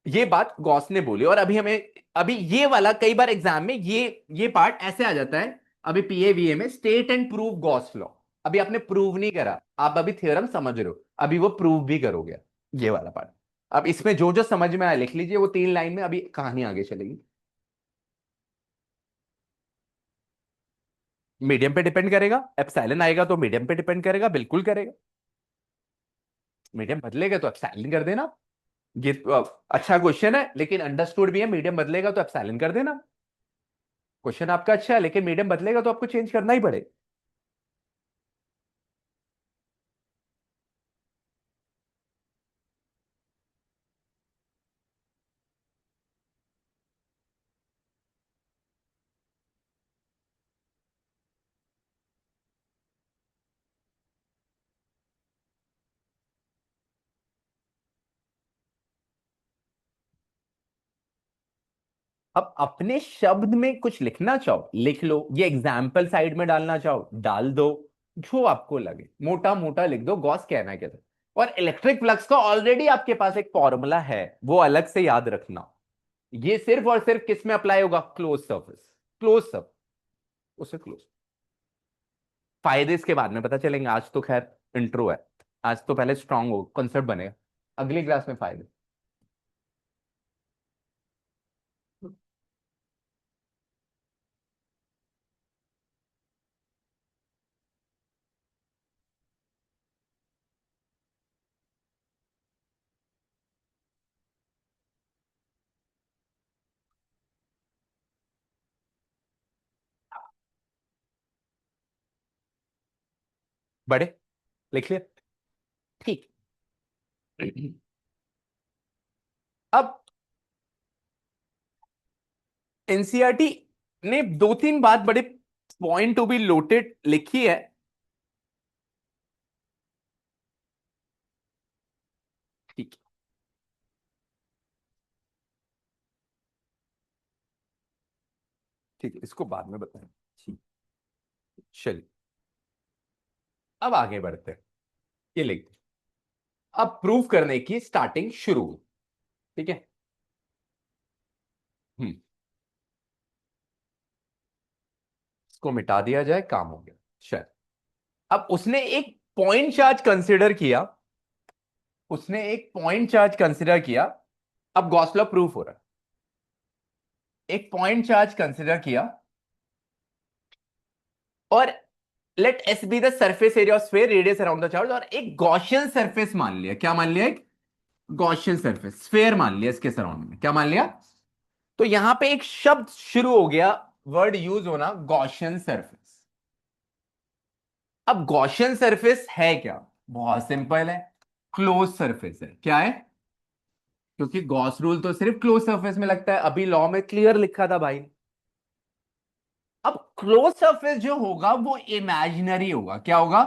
ये बात गॉस ने बोली। और अभी हमें, अभी ये वाला कई बार एग्जाम में ये पार्ट ऐसे आ जाता है। अभी पीएवीए में state and prove Gauss law, अभी आपने प्रूव नहीं करा, आप अभी थ्योरम समझ रहे हो, अभी वो प्रूव भी करोगे, ये वाला पार्ट। अब इसमें जो जो समझ में आया लिख लीजिए, वो 3 लाइन में अभी कहानी आगे चलेगी। मीडियम पे डिपेंड करेगा, एप्सिलॉन आएगा तो मीडियम पे डिपेंड करेगा, बिल्कुल करेगा। मीडियम बदलेगा तो एप्सिलॉन कर देना। ये अच्छा क्वेश्चन है, लेकिन अंडरस्टूड भी है। मीडियम बदलेगा तो एप्सिलॉन कर देना। क्वेश्चन आपका अच्छा है, लेकिन मीडियम बदलेगा तो आपको चेंज करना ही पड़ेगा। अब अपने शब्द में कुछ लिखना चाहो लिख लो, ये एग्जाम्पल साइड में डालना चाहो डाल दो, जो आपको लगे मोटा मोटा लिख दो गॉस कहना है कहते। और इलेक्ट्रिक फ्लक्स का ऑलरेडी आपके पास एक फॉर्मूला है, वो अलग से याद रखना। ये सिर्फ और सिर्फ किस में अप्लाई होगा, क्लोज सर्फेस। क्लोज सर्फ, उसे क्लोज। फायदे इसके बाद में पता चलेंगे, आज तो खैर इंट्रो है। आज तो पहले स्ट्रांग हो कॉन्सेप्ट बनेगा, अगली क्लास में फायदे। बड़े लिख लिया, ठीक। अब एनसीईआरटी ने 2-3 बात बड़े पॉइंट टू बी नोटेड लिखी है। ठीक है, ठीक है, इसको बाद में बताएं। ठीक, चलिए अब आगे बढ़ते हैं। ये लिख दो। अब प्रूव करने की स्टार्टिंग शुरू हुई। ठीक है। हम्म, इसको मिटा दिया जाए, काम हो गया। चल, अब उसने एक पॉइंट चार्ज कंसिडर किया, उसने एक पॉइंट चार्ज कंसिडर किया। अब गॉस लॉ प्रूफ हो रहा है। एक पॉइंट चार्ज कंसिडर किया, और let S be the surface area of sphere radius around the charge. और एक गॉसियन सरफेस मान लिया, क्या मान लिया, एक गॉसियन सरफेस स्फीयर मान लिया, इसके सराउंडिंग में क्या मान लिया। तो यहां पे एक शब्द शुरू हो गया, वर्ड यूज होना, गॉसियन सरफेस। अब गॉसियन सरफेस है क्या, बहुत सिंपल है, क्लोज सरफेस है। क्या है, क्योंकि गॉस रूल तो सिर्फ क्लोज सरफेस में लगता है, अभी लॉ में क्लियर लिखा था भाई। अब क्लोज सरफेस जो होगा वो इमेजिनरी होगा। क्या होगा,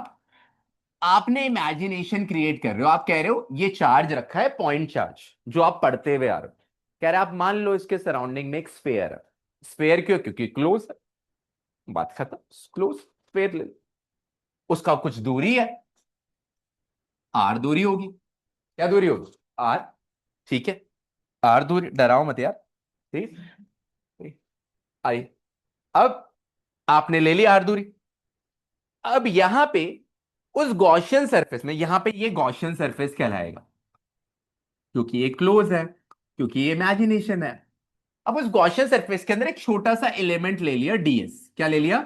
आपने इमेजिनेशन क्रिएट कर रहे हो, आप कह रहे हो ये चार्ज रखा है, पॉइंट चार्ज, जो आप पढ़ते हुए आ रहे हो। कह रहे आप मान लो इसके सराउंडिंग में एक स्फेयर है। स्फेयर क्यों, क्योंकि क्लोज है, बात खत्म। क्लोज स्फेयर ले लो। उसका कुछ दूरी है, आर दूरी होगी। क्या दूरी होगी, आर। ठीक है, आर दूरी, डराओ मत यार। ठीक, ठीक। आई, अब आपने ले ली आर दूरी। अब यहां पे उस गॉसियन सरफेस में, यहां पे ये गॉसियन सरफेस कहलाएगा, क्योंकि ये क्लोज है, क्योंकि ये इमेजिनेशन है। अब उस गॉसियन सरफेस के अंदर एक छोटा सा एलिमेंट ले लिया, डीएस। क्या ले लिया,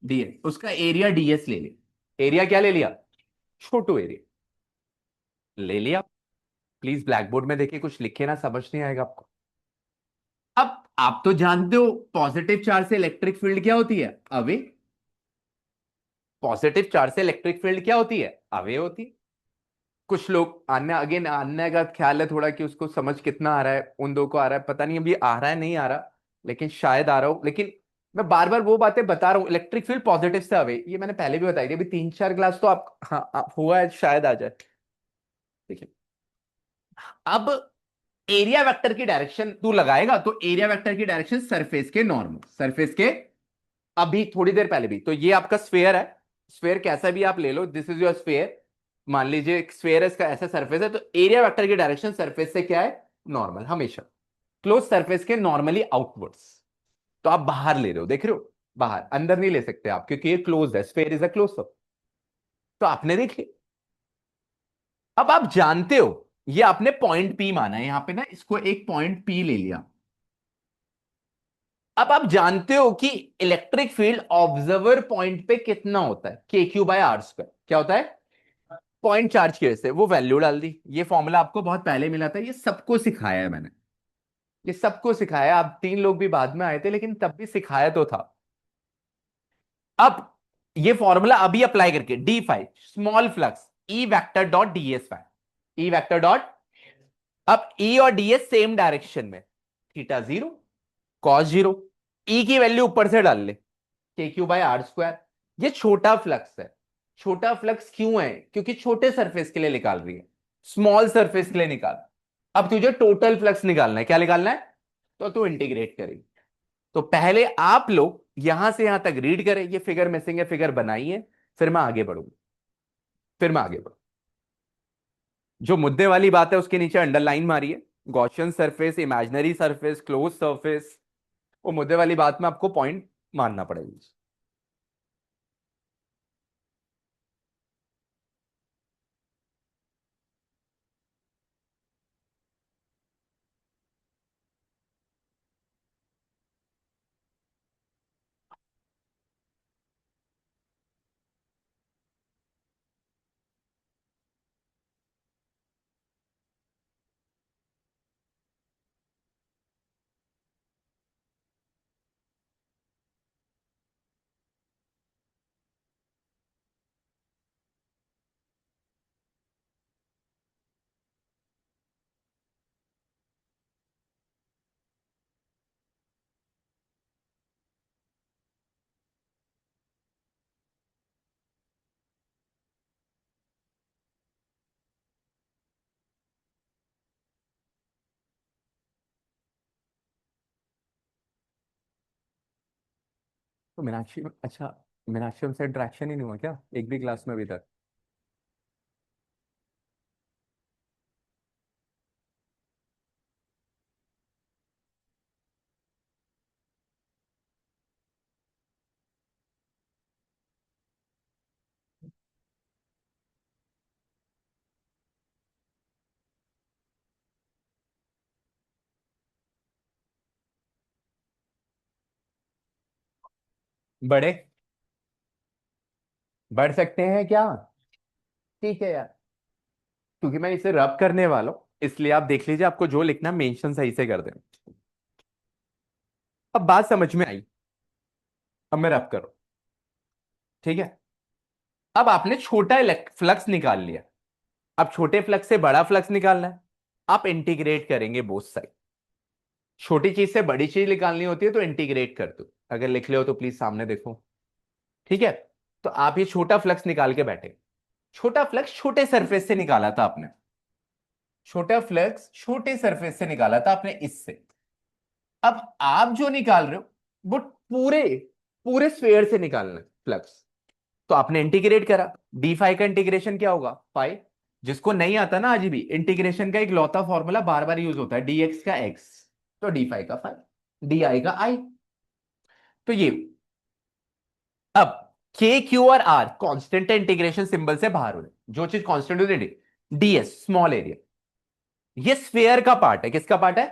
डीएस। उसका एरिया डीएस ले लिया। एरिया क्या ले लिया, छोटू एरिया ले लिया। प्लीज ब्लैक बोर्ड में देखिए, कुछ लिखे ना, समझ नहीं आएगा आपको। अब आप तो जानते हो पॉजिटिव चार्ज से इलेक्ट्रिक फील्ड क्या होती है, अवे। पॉजिटिव चार्ज से इलेक्ट्रिक फील्ड क्या होती है, अवे होती है। कुछ लोग अन्य, अगेन अन्य का ख्याल है थोड़ा कि उसको समझ कितना आ रहा है, उन दो को आ रहा है, पता नहीं अभी आ रहा है नहीं आ रहा, लेकिन शायद आ रहा हो। लेकिन मैं बार बार वो बातें बता रहा हूँ, इलेक्ट्रिक फील्ड पॉजिटिव से अवे, ये मैंने पहले भी बताई थी, अभी 3-4 क्लास तो आप, हाँ हुआ है, शायद आ जाए। ठीक है। अब एरिया वेक्टर की डायरेक्शन तू लगाएगा तो एरिया वेक्टर की डायरेक्शन सरफेस के नॉर्मल, सरफेस के, अभी थोड़ी देर पहले भी तो ये आपका स्फेयर है, स्फेयर कैसा भी आप ले लो, दिस इज योर स्फेयर, मान लीजिए एक स्फेयर है, इसका ऐसा सरफेस है, तो एरिया वेक्टर की डायरेक्शन सरफेस से क्या है, नॉर्मल, हमेशा क्लोज सरफेस के नॉर्मली आउटवर्ड्स। तो आप बाहर ले रहे हो, देख रहे हो, बाहर, अंदर नहीं ले सकते आप क्योंकि ये क्लोज है, स्फेयर इज अ क्लोज। तो आपने देख लिया। अब आप जानते हो, ये आपने पॉइंट पी माना है यहां पे ना, इसको एक पॉइंट पी ले लिया। अब आप जानते हो कि इलेक्ट्रिक फील्ड ऑब्जर्वर पॉइंट पे कितना होता है, के क्यू बाय आर स्क्वायर, क्या होता है, पॉइंट चार्ज की वजह से, वो वैल्यू डाल दी। ये फॉर्मूला आपको बहुत पहले मिला था, ये सबको सिखाया है मैंने, ये सबको सिखाया, आप तीन लोग भी बाद में आए थे लेकिन तब भी सिखाया तो था। अब ये फॉर्मूला अभी अप्लाई करके, D five small flux E vector dot D S five, E vector dot, अब ई और डी एस सेम डायरेक्शन में, थीटा जीरो कॉस जीरो, ई की वैल्यू ऊपर से डाल ले, के क्यू बाय आर स्क्वायर। ये छोटा फ्लक्स है, छोटा फ्लक्स क्यों है, क्योंकि छोटे सरफेस के लिए निकाल रही है, स्मॉल सरफेस के लिए निकाल। अब तुझे टोटल फ्लक्स निकालना है, क्या निकालना है, तो तू इंटीग्रेट करेगी। तो पहले आप लोग यहां से यहां तक रीड करें, ये फिगर मिसिंग है, फिगर बनाइए, फिर मैं आगे बढ़ूंगा, फिर मैं आगे बढ़ू। जो मुद्दे वाली बात है उसके नीचे अंडरलाइन मारिए, Gaussian surface, imaginary surface, close surface, वो मुद्दे वाली बात में आपको पॉइंट मानना पड़ेगा। तो मीनाक्षी, अच्छा, मीनाक्षी से इंटरेक्शन ही नहीं हुआ क्या एक भी क्लास में अभी तक? बड़े बढ़ सकते हैं क्या? ठीक है यार, क्योंकि मैं इसे रब करने वाला हूं, इसलिए आप देख लीजिए, आपको जो लिखना मेंशन सही से कर देना। अब बात समझ में आई, अब मैं रब करूं, ठीक है। अब आपने छोटा फ्लक्स निकाल लिया, अब छोटे फ्लक्स से बड़ा फ्लक्स निकालना है, आप इंटीग्रेट करेंगे बोथ साइड। छोटी चीज से बड़ी चीज निकालनी होती है तो इंटीग्रेट कर दो, अगर लिख ले हो तो प्लीज सामने देखो, ठीक है। तो आप ये छोटा फ्लक्स निकाल के बैठे, छोटा फ्लक्स छोटे सरफेस से निकाला था आपने, छोटा फ्लक्स छोटे सरफेस से निकाला था आपने इससे। अब आप जो निकाल रहे हो वो पूरे पूरे स्फेयर से निकालना है फ्लक्स, तो आपने इंटीग्रेट करा, डी फाई का इंटीग्रेशन क्या होगा, फाई। जिसको नहीं आता ना, आज भी इंटीग्रेशन का एक लौता फॉर्मूला बार बार यूज होता है, डी एक्स का एक्स, तो डी फाई का फाई, डी आई का आई। तो ये, अब के क्यू और आर कांस्टेंट है, इंटीग्रेशन सिंबल से बाहर हो रहे, जो चीज कांस्टेंट होती है, डीएस स्मॉल एरिया, ये स्फेयर का पार्ट है, किसका पार्ट है,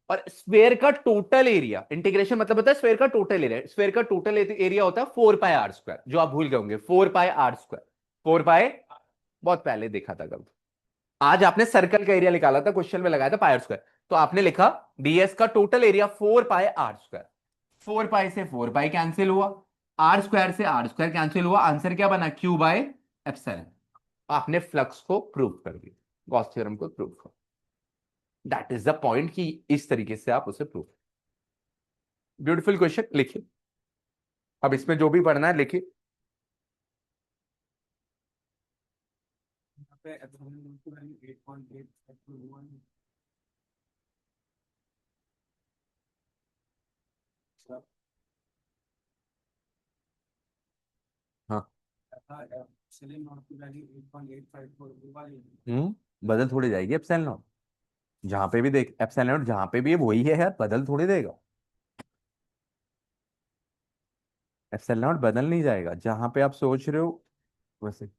और स्फेयर का टोटल एरिया, इंटीग्रेशन मतलब होता है स्फेयर का टोटल एरिया, स्फेयर का टोटल एरिया होता है 4 पाई आर स्क्वायर, जो आप भूल गए होंगे, 4 पाई आर स्क्वायर, 4 पाई, बहुत पहले देखा था कब। आज आपने सर्कल का एरिया निकाला था, क्वेश्चन में लगाया था पाई आर स्क्वायर, तो आपने लिखा डीएस का total area 4 pi R square, 4 pi से 4 पाई कैंसिल हुआ, आर स्क्वायर से आर स्क्वायर कैंसिल हुआ, आंसर क्या बना, क्यू बाय एप्सिलॉन। आपने फ्लक्स को प्रूव कर दिया, गॉस थ्योरम को प्रूव कर, दैट इज द पॉइंट कि इस तरीके से आप उसे प्रूव। ब्यूटीफुल क्वेश्चन, लिखिए, अब इसमें जो भी पढ़ना है लिखिए। यहाँ पे epsilon की value 8.8 हाँ। बदल थोड़ी जाएगी एप्सिलॉन नॉट। जहां पे भी देख एप्सिलॉन नॉट जहां पे भी है वही है यार, बदल थोड़ी देगा। एप्सिलॉन नॉट बदल नहीं जाएगा जहां पे आप सोच रहे हो वैसे।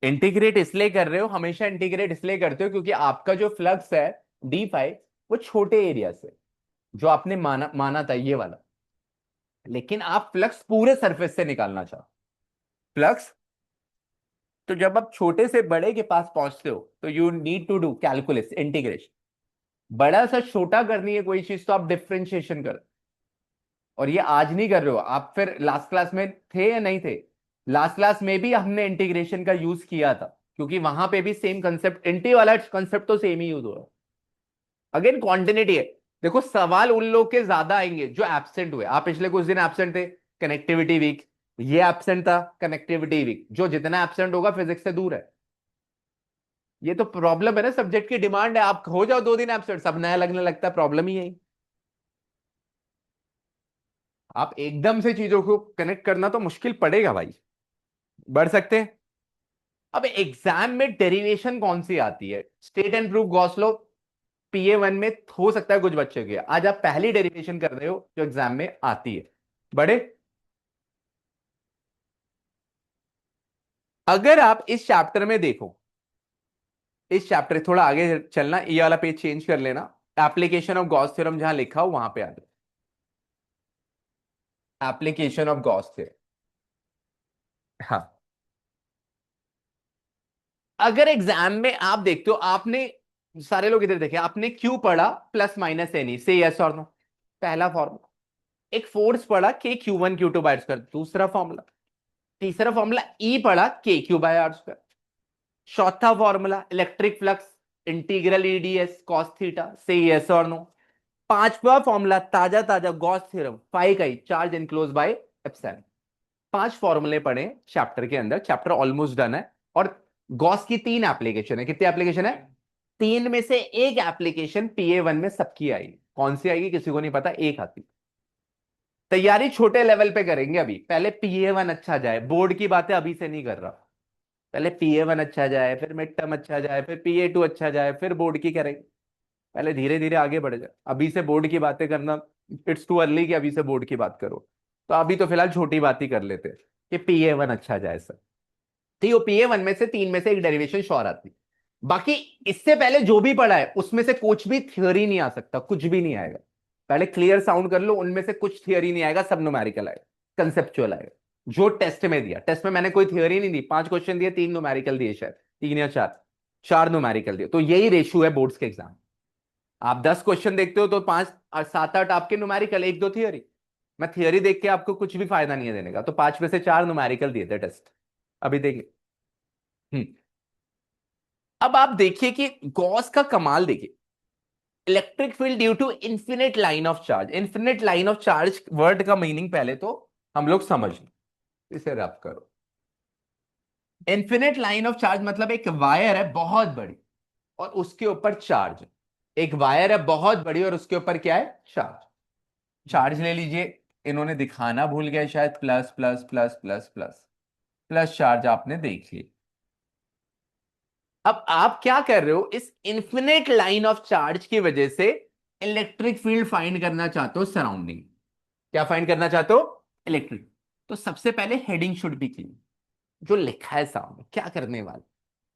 इंटीग्रेट इसलिए कर रहे हो, हमेशा इंटीग्रेट इसलिए करते हो क्योंकि आपका जो फ्लक्स है d5 वो छोटे एरिया से, जो आपने माना माना था ये वाला, लेकिन आप फ्लक्स पूरे सरफेस से निकालना चाहो। फ्लक्स, तो जब आप छोटे से बड़े के पास पहुंचते हो तो you need to do calculus integration. बड़ा सा छोटा करनी है कोई चीज तो आप डिफरेंशिएशन कर, और ये आज नहीं कर रहे हो आप, फिर लास्ट क्लास में थे या नहीं थे? लास्ट क्लास में भी हमने इंटीग्रेशन का यूज किया था, क्योंकि वहां पे भी सेम कंसेप्ट, इंटी वाला कंसेप्ट तो सेम ही यूज हो रहा है। अगेन कॉन्टिन्यूटी है। देखो सवाल उन लोग के ज्यादा आएंगे जो एब्सेंट हुए। आप पिछले कुछ दिन एब्सेंट थे, कनेक्टिविटी वीक। ये एब्सेंट था, कनेक्टिविटी वीक। जो जितना एब्सेंट होगा फिजिक्स से दूर है। ये तो प्रॉब्लम है ना, सब्जेक्ट की डिमांड है। आप हो जाओ 2 दिन एब्सेंट, सब नया लगने लगता है, प्रॉब्लम ही है। आप एकदम से चीजों को कनेक्ट करना तो मुश्किल पड़ेगा भाई। बढ़ सकते हैं। अब एग्जाम में डेरिवेशन कौन सी आती है? State and proof Gauss law PA1 में हो सकता है कुछ बच्चे के, आज आप पहली डेरिवेशन कर रहे हो जो एग्जाम में आती है। बड़े, अगर आप इस चैप्टर में देखो, इस चैप्टर थोड़ा आगे चलना, ये वाला पेज चेंज कर लेना। एप्लीकेशन ऑफ गॉस थ्योरम जहां लिखा हो वहां पे आ जाओ। Application of Gauss theorem. हाँ। अगर एग्जाम में आप देखते हो, आपने सारे लोग इधर देखे, आपने क्यू पढ़ा प्लस माइनस एनी से यस और नो, पहला फॉर्मूला। एक फोर्स पढ़ा के Q1 Q2 बाय स्क्वायर, दूसरा फॉर्मूला। तीसरा फॉर्मूला ई पढ़ा के क्यू बाय आर स्क्वायर। चौथा formula electric flux integral EDS cos theta से यस और नो। पांचवा फॉर्मूला ताजा ताजा गॉस थ्योरम फाई का ही, चार्ज एनक्लोज बाय एप्सिलॉन। 5 फॉर्मूले पढ़े चैप्टर के अंदर, चैप्टर ऑलमोस्ट डन है। और गॉस की 3 एप्लीकेशन है। कितनी एप्लीकेशन है? 3 में से एक एप्लीकेशन PA1 में सबकी आई। कौन सी आएगी किसी को नहीं पता, एक आती। तैयारी छोटे लेवल पे करेंगे अभी, पहले PA1 अच्छा जाए। बोर्ड की बातें अभी से नहीं कर रहा। पहले PA1 अच्छा जाए, फिर मिड टर्म अच्छा जाए, फिर PA2 अच्छा जाए, फिर बोर्ड की करेंगे। पहले धीरे धीरे आगे बढ़ जाए। अभी से बोर्ड की बातें करना, इट्स टू अर्ली कि अभी से बोर्ड की बात करो। तो अभी तो फिलहाल छोटी बात ही कर लेते हैं कि PA1 अच्छा जाए सर। तो ये PA1 में से 3 में से एक डेरिवेशन श्योर आती। बाकी इससे पहले जो भी पढ़ा है उसमें से कुछ भी थियोरी नहीं आ सकता, कुछ भी नहीं आएगा। पहले क्लियर साउंड कर लो, उनमें से कुछ थियोरी नहीं आएगा, सब न्यूमेरिकल आएगा, कंसेप्चुअल आएगा। जो टेस्ट में दिया, टेस्ट में मैंने कोई थियोरी नहीं दी। 5 क्वेश्चन दिए, 3 न्यूमेरिकल दिए, शायद 3 या 4, 4 न्यूमेरिकल दिए। तो यही रेशियो है बोर्ड्स के एग्जाम। आप 10 क्वेश्चन देखते हो तो 5 और 7 8 आपके न्यूमेरिकल, 1 2 थियोरी। मैं थियोरी देख के आपको कुछ भी फायदा नहीं है देने का, तो 5 में से 4 न्यूमेरिकल दिए थे टेस्ट। अभी देखिए। हम्म। अब आप देखिए कि गॉस का कमाल देखिए। Electric field due to infinite line of charge. Infinite line of charge word का मीनिंग पहले तो हम लोग समझ लें, इसे रब करो। इन्फिनिट लाइन ऑफ चार्ज मतलब एक वायर है बहुत बड़ी और उसके ऊपर चार्ज है। एक वायर है बहुत बड़ी और उसके ऊपर क्या है? चार्ज। चार्ज ले लीजिए। इन्होंने दिखाना भूल गए शायद, plus plus plus plus plus plus charge आपने देख लिया। अब आप क्या कर रहे हो, इस इंफिनिट लाइन ऑफ चार्ज की वजह से इलेक्ट्रिक फील्ड फाइंड करना चाहते हो सराउंडिंग। क्या फाइंड करना चाहते हो? इलेक्ट्रिक। तो सबसे पहले हेडिंग शुड बी क्लीन। जो लिखा है सामने क्या करने वाले,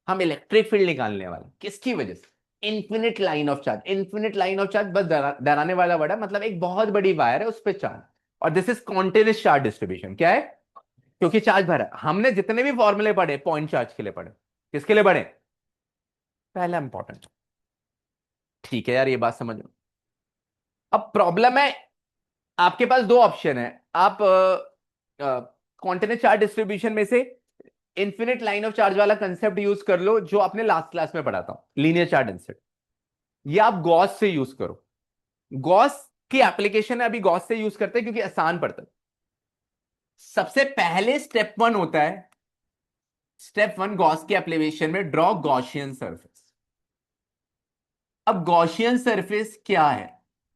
हम इलेक्ट्रिक फील्ड निकालने वाले। किसकी वजह से? Infinite line of charge. Infinite line of charge बस डराने वाला वर्ड है, मतलब एक बहुत बड़ी वायर है उस पर चार्ज। और this is continuous charge distribution. क्या है? क्योंकि चार्ज भरा है। हमने जितने भी फॉर्मूले पढ़े पॉइंट चार्ज के लिए पढ़े। किसके लिए पढ़े? पहला इंपॉर्टेंट। ठीक है यार, ये बात समझ लो। अब प्रॉब्लम है, आपके पास 2 ऑप्शन है। आप कॉन्टिन्यूस चार्ज डिस्ट्रीब्यूशन में से इन्फिनिट लाइन ऑफ चार्ज वाला कंसेप्ट यूज कर लो जो आपने लास्ट क्लास में पढ़ा था, लीनियर चार्ज डेंसिटी। या आप गॉस से यूज करो। गॉस की एप्लीकेशन है, अभी गॉस से यूज करते हैं क्योंकि आसान पड़ता है। सबसे पहले स्टेप 1 होता है, स्टेप 1 गॉस की एप्लीकेशन में ड्रॉ गॉसियन सरफेस। अब गॉसियन सरफेस क्या है?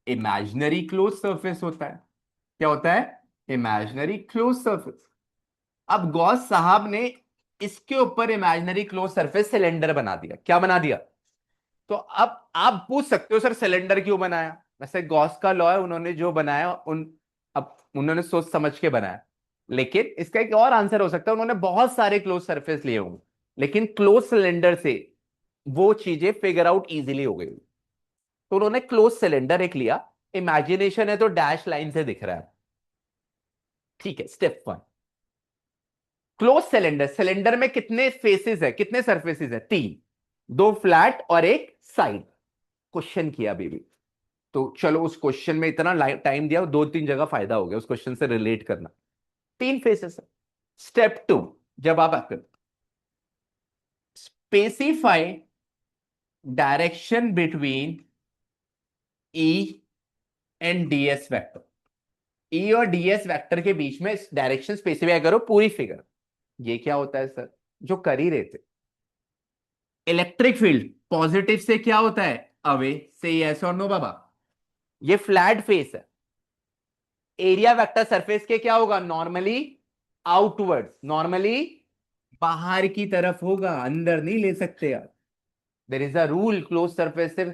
इमेजिनरी क्लोज सरफेस होता है। क्या होता है? Imaginary close surface. अब गॉस साहब ने इसके ऊपर इमेजिनरी क्लोज सरफेस सिलेंडर बना दिया। क्या बना दिया? तो अब आप पूछ सकते हो सर सिलेंडर क्यों बनाया? वैसे गॉस का लॉ है, उन्होंने जो बनाया अब उन्होंने सोच समझ के बनाया। लेकिन इसका एक और आंसर हो सकता है, उन्होंने बहुत सारे क्लोज सरफेस लिए होंगे, लेकिन क्लोज सिलेंडर से वो चीजें फिगर आउट इजीली हो गई। तो उन्होंने क्लोज सिलेंडर एक लिया। इमेजिनेशन है तो डैश लाइन से दिख रहा है। ठीक है, स्टेप 1। क्लोज सिलेंडर, सिलेंडर में कितने फेसेस है, कितने सरफेसेस है? 3। 2 फ्लैट और एक साइड। क्वेश्चन किया बेबी। तो चलो उस क्वेश्चन में इतना टाइम दिया, 2-3 जगह फायदा हो गया उस क्वेश्चन से रिलेट करना। 3 फेसेस है। स्टेप 2, जब आप specify direction between E and DS vector. E और डीएस वेक्टर के बीच में डायरेक्शन स्पेसिफाई करो, पूरी फिगर। ये क्या होता है सर? जो कर ही रहे थे। इलेक्ट्रिक फील्ड पॉजिटिव से क्या होता है? अवे से, यस और नो बाबा। ये फ्लैट फेस है। एरिया वेक्टर सरफेस के क्या होगा? नॉर्मली आउटवर्ड, नॉर्मली बाहर की तरफ होगा, अंदर नहीं ले सकते यार। There is a rule, close surface से,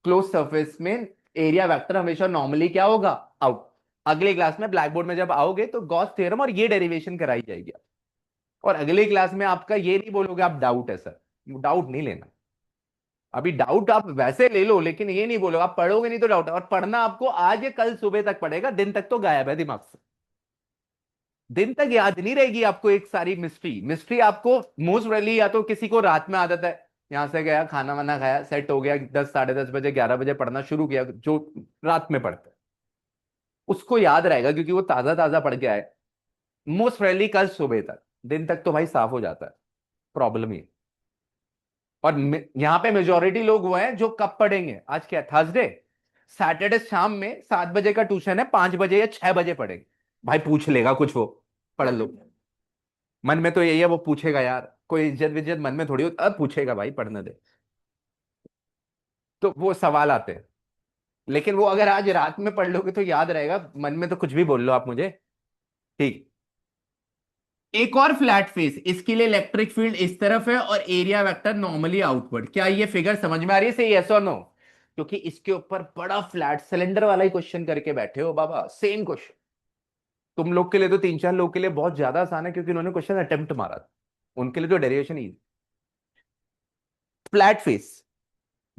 क्लोज सरफेस में एरिया वेक्टर हमेशा नॉर्मली क्या होगा? आउट। अगले क्लास में ब्लैक बोर्ड में जब आओगे तो गॉस थ्योरम और ये डेरिवेशन कराई जाएगी। और अगले क्लास में आपका ये नहीं बोलोगे आप डाउट है सर, डाउट नहीं लेना। अभी डाउट आप वैसे ले लो, लेकिन ये नहीं बोलो आप पढ़ोगे नहीं तो डाउट है। और पढ़ना आपको आज या कल सुबह तक पड़ेगा, दिन तक तो गायब है दिमाग से। दिन तक याद नहीं रहेगी आपको एक सारी मिस्ट्री। मिस्ट्री आपको मोस्ट प्रोबेबली या तो किसी को रात में आदत है, यहां से गया खाना वाना खाया सेट हो गया, 10 साढ़े 10 बजे 11 बजे पढ़ना शुरू किया, जो रात में पढ़ते हैं उसको याद रहेगा क्योंकि वो ताजा ताजा पढ़ के आए। मोस्ट प्रोबेबली कल सुबह तक, दिन तक तो भाई साफ हो जाता है। प्रॉब्लम ही। और यहां पे मेजोरिटी लोग वो हैं जो कब पढ़ेंगे? आज क्या थर्सडे, सैटरडे शाम में 7 बजे का ट्यूशन है, 5 बजे या 6 बजे पढ़ेंगे। भाई पूछ लेगा कुछ वो, पढ़ लो। मन में तो यही है वो पूछेगा यार, कोई इज्जत विज्जत मन में थोड़ी अब पूछेगा, भाई पढ़ने दे। तो वो सवाल आते हैं। लेकिन वो अगर आज रात में पढ़ लोगे तो याद रहेगा, मन में तो कुछ भी बोल लो आप मुझे। ठीक। एक और फ्लैट फेस, इसके लिए इलेक्ट्रिक फील्ड इस तरफ है और एरिया वेक्टर नॉर्मली आउटवर्ड। क्या ये फिगर समझ में आ रही है? से यस और नो? क्योंकि इसके ऊपर बड़ा फ्लैट सिलेंडर वाला ही क्वेश्चन करके बैठे हो बाबा, सेम क्वेश्चन। तुम लोग के लिए तो 3-4 लोग के लिए बहुत ज्यादा आसान है क्योंकि उन्होंने क्वेश्चन अटेम्प्ट मारा था। उनके लिए तो डेरिवेशन ही। फ्लैट फेस,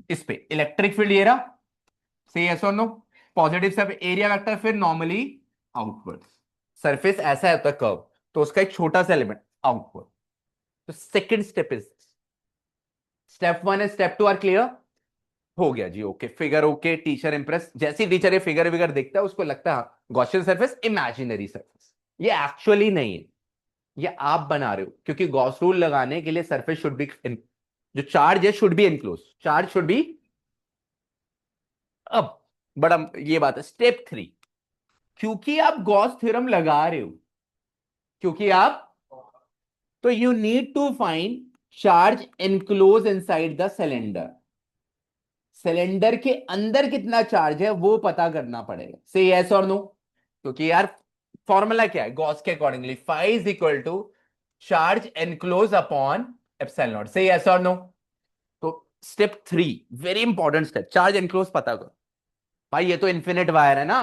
इस पे इलेक्ट्रिक फील्ड ये रहा। से यस और नो? पॉजिटिव सब एरिया वेक्टर फिर नॉर्मली आउटवर्ड। सरफेस ऐसा होता है कर्व, तो उसका एक छोटा सा एलिमेंट आउटवर्ड। तो सेकंड स्टेप इज, स्टेप 1 है, स्टेप 2 आर क्लियर? हो गया जी, okay figure okay, teacher impress. जैसी टीचर ये फिगर विगर देखता है उसको लगता है गॉसियन सरफेस इमेजिनरी सरफेस। ये एक्चुअली नहीं है, ये आप बना रहे हो क्योंकि गॉस रूल लगाने के लिए सरफेस शुड बी, जो चार्ज है should be enclose, charge should be. अब बड़ा ये बात है, स्टेप 3। क्योंकि आप गॉस थ्योरम लगा रहे हो, क्योंकि आप, तो you need to find charge enclose inside the cylinder. Cylinder के अंदर कितना चार्ज है वो पता करना पड़ेगा। से यस और नो? क्योंकि यार फॉर्मूला क्या है गॉस के accordingly? Phi is equal to charge enclose upon epsilon naught. Say yes और नो? तो step 3 very important step, charge enclose पता करो। भाई ये तो इन्फिनिट वायर है ना,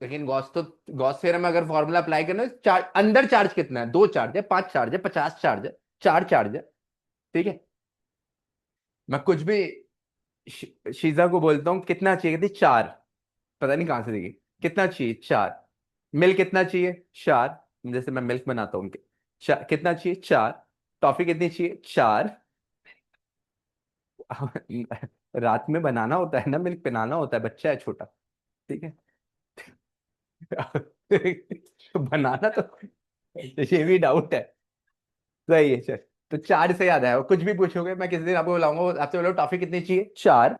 लेकिन गॉस थ्योरम में अगर फॉर्मूला अप्लाई करना है, चार्ज अंदर चार्ज कितना है? 2 चार्ज है, 5 चार्ज है, 50 चार्ज है, 4 चार्ज है। ठीक है। मैं कुछ भी शीजा को बोलता हूँ कितना चाहिए, कहती 4। पता नहीं कहां से देगी, कितना चाहिए? 4। मिल्क कितना चाहिए? 4। जैसे मैं मिल्क बनाता हूँ उनके, कितना चाहिए? 4। टॉफी कितनी चाहिए? 4। रात में बनाना होता है ना, मिल्क पिलाना होता है, बच्चा है छोटा। ठीक है। तो बनाना तो, ये भी डाउट है। सही है सर। तो 4 से याद आया, कुछ भी पूछोगे मैं किसी दिन आपको बुलाऊंगा, आपसे बोलो टॉफी कितनी चाहिए? 4।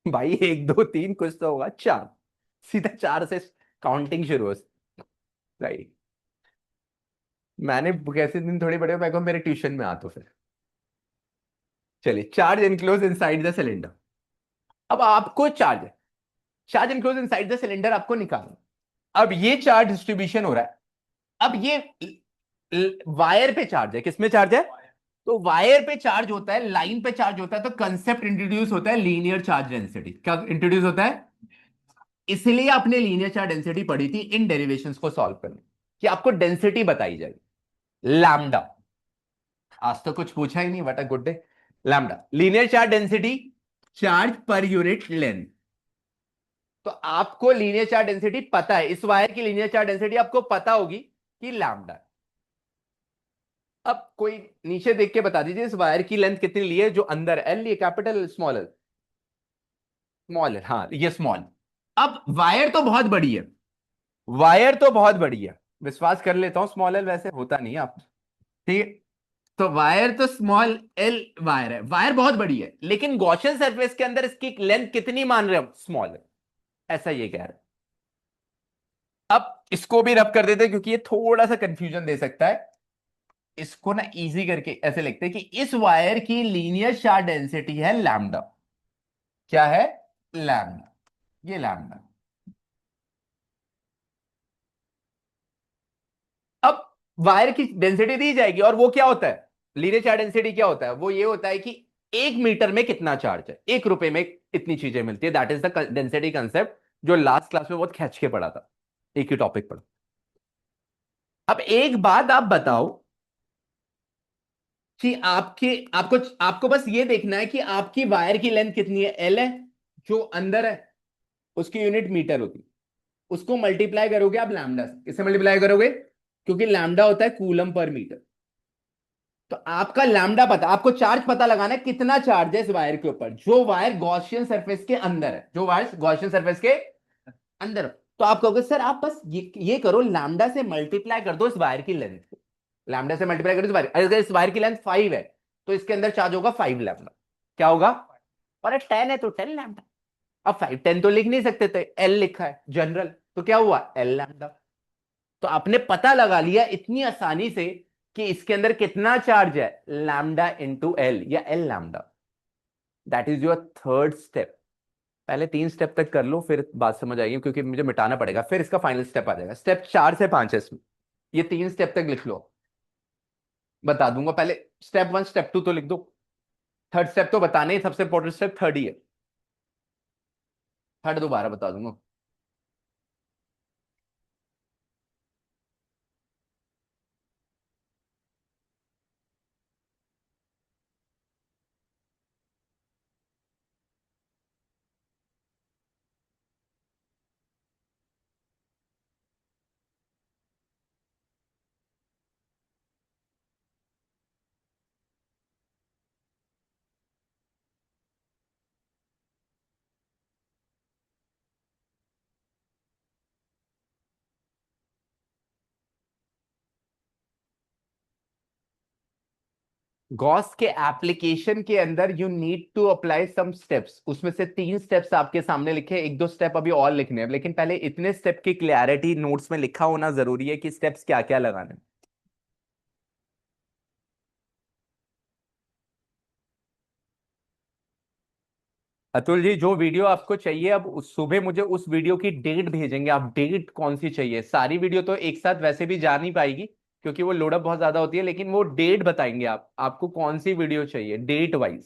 भाई 1 2 3 कुछ तो होगा, 4। सीधा 4 से काउंटिंग शुरू हो। सही। मैंने कैसे दिन थोड़ी बड़े, मैं को मेरे ट्यूशन में आ तो फिर। चलिए, charge enclose inside the cylinder. अब आपको चार्ज है, charge enclose inside the cylinder आपको निकालना। अब ये चार्ज डिस्ट्रीब्यूशन हो रहा है। अब ये वायर पे चार्ज है, किसमें चार्ज है? तो वायर पे चार्ज होता है, लाइन पे चार्ज होता है, तो कंसेप्ट इंट्रोड्यूस होता है लीनियर चार्ज डेंसिटी। क्या इंट्रोड्यूस होता है? इसलिए आपने लीनियर चार्ज डेंसिटी पढ़ी थी इन डेरिवेशंस को सॉल्व करने, कि आपको डेंसिटी बताई जाएगी लैम्डा। आज तो कुछ पूछा ही नहीं, but a good day. Lambda linear charge density, charge per unit length. तो आपको लीनियर चार्ज डेंसिटी पता है, इस वायर की लीनियर चार्ज डेंसिटी आपको पता होगी कि लैम्डा। अब कोई नीचे देख के बता दीजिए इस वायर की लेंथ कितनी ली है, जो अंदर एल लिए, capital small L? Small L, हाँ ये स्मॉल। अब वायर तो बहुत बड़ी है, वायर तो बहुत बड़ी है, विश्वास कर लेता हूं स्मॉल एल वैसे होता नहीं है आप, ठीक है। तो वायर तो स्मॉल एल वायर है, वायर बहुत बड़ी है, लेकिन गॉसियन सरफेस के अंदर इसकी लेंथ कितनी मान रहे हो? स्मॉल है, ऐसा ये कह रहा है। अब इसको भी रब कर देते हैं क्योंकि ये थोड़ा सा कंफ्यूजन दे सकता है। इसको ना इजी करके ऐसे लिखते हैं कि इस वायर की लीनियर चार्ज डेंसिटी है लैम्डा। क्या है? लैम्डा। ये लैम्डा। अब वायर की डेंसिटी दी जाएगी, और वो क्या होता है? लीनियर चार्ज डेंसिटी क्या होता है? वो ये होता है कि 1 मीटर में कितना चार्ज है, 1 रुपए में इतनी चीजें मिलती है। That is the density concept, जो लास्ट क्लास में बहुत खींच के पढ़ा था, एक ही टॉपिक पर। अब एक बात आप बताओ कि आपको आपको बस ये देखना है कि आपकी वायर की लेंथ कितनी है, एल है, जो अंदर है उसकी यूनिट मीटर होती है। उसको मल्टीप्लाई करोगे आप लैम्डा से। किससे मल्टीप्लाई करोगे? क्योंकि लैम्डा होता है कूलम पर मीटर। तो आपका लैम्डा पता, आपको चार्ज पता लगाना है कितना चार्ज है इस वायर के ऊपर, जो वायर गॉसियन सरफेस के अंदर है, जो वायर गॉसियन सरफेस के अंदर। तो आप कहोगे सर आप बस ये करो, लैम्डा से मल्टीप्लाई कर दो इस वायर की लेंथ को। लैम्डा से मल्टीप्लाई कर दो इस वायर, अगर इस वायर की लेंथ 5 है तो इसके अंदर चार्ज होगा 5 लैम्डा। क्या होगा? और 10 है तो 10 लैम्डा। अब 5 10 तो लिख नहीं सकते थे, एल लिखा है जनरल, तो क्या हुआ? L lambda. तो आपने पता लगा लिया इतनी आसानी से कि इसके अंदर कितना चार्ज है, लैम्डा इंटू एल, या L lambda. That is your third step. पहले 3 स्टेप तक कर लो, फिर बात समझ आएगी, क्योंकि मुझे मिटाना पड़ेगा, फिर इसका फाइनल स्टेप आ जाएगा। स्टेप 4 से 5 है इसमें, ये 3 स्टेप तक लिख लो, बता दूंगा। पहले स्टेप 1 स्टेप 2 तो लिख दो, थर्ड स्टेप तो बताने ही, सबसे इंपॉर्टेंट स्टेप थर्ड ही है। थर्ड दोबारा बता दूंगा। गॉस के एप्लीकेशन के अंदर you need to apply some steps, उसमें से 3 स्टेप्स आपके सामने लिखे, 1 2 स्टेप अभी और लिखने हैं, लेकिन पहले इतने स्टेप की क्लैरिटी नोट्स में लिखा होना जरूरी है कि स्टेप्स क्या क्या लगाने हैं। अतुल जी, जो वीडियो आपको चाहिए, अब सुबह मुझे उस वीडियो की डेट भेजेंगे आप, डेट कौन सी चाहिए? सारी वीडियो तो एक साथ वैसे भी जा नहीं पाएगी क्योंकि वो लोडअप बहुत ज्यादा होती है, लेकिन वो डेट बताएंगे आप, आपको कौन सी वीडियो चाहिए डेट वाइज।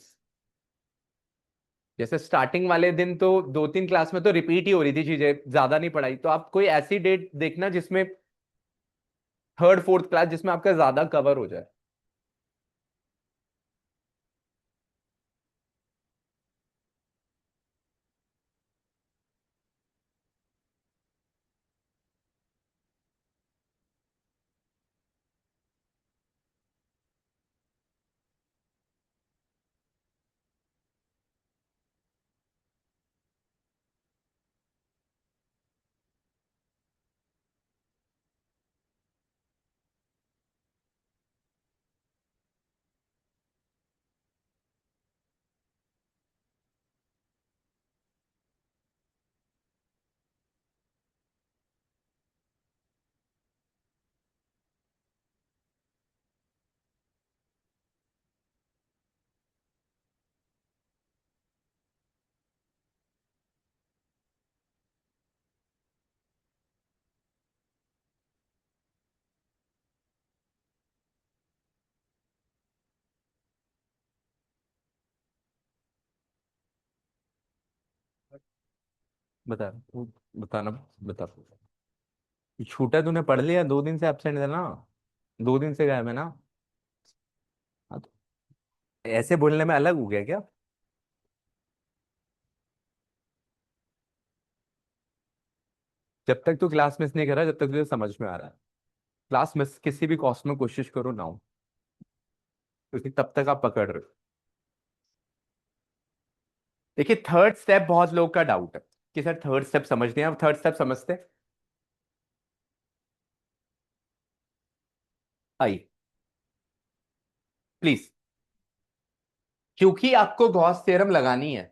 जैसे स्टार्टिंग वाले दिन तो 2 3 क्लास में तो रिपीट ही हो रही थी चीजें, ज्यादा नहीं पढ़ाई, तो आप कोई ऐसी डेट देखना जिसमें थर्ड फोर्थ क्लास, जिसमें आपका ज्यादा कवर हो जाए। बता, बताना, बता। छूटा तूने पढ़ लिया, 2 दिन से एब्सेंट है ना, 2 दिन से गायब है ना। हाँ, तो ऐसे बोलने में अलग हो गया क्या? जब तक तू क्लास मिस नहीं कर रहा, जब तक तुझे समझ में आ रहा है, क्लास मिस किसी भी कॉस्ट में कोशिश करो ना हो, क्योंकि तब तक आप पकड़ रहे हो। देखिए, थर्ड स्टेप बहुत लोग का डाउट है कि सर थर्ड स्टेप समझते हैं, आप थर्ड स्टेप समझते हैं? आइए प्लीज। क्योंकि आपको गॉस थ्योरम लगानी है,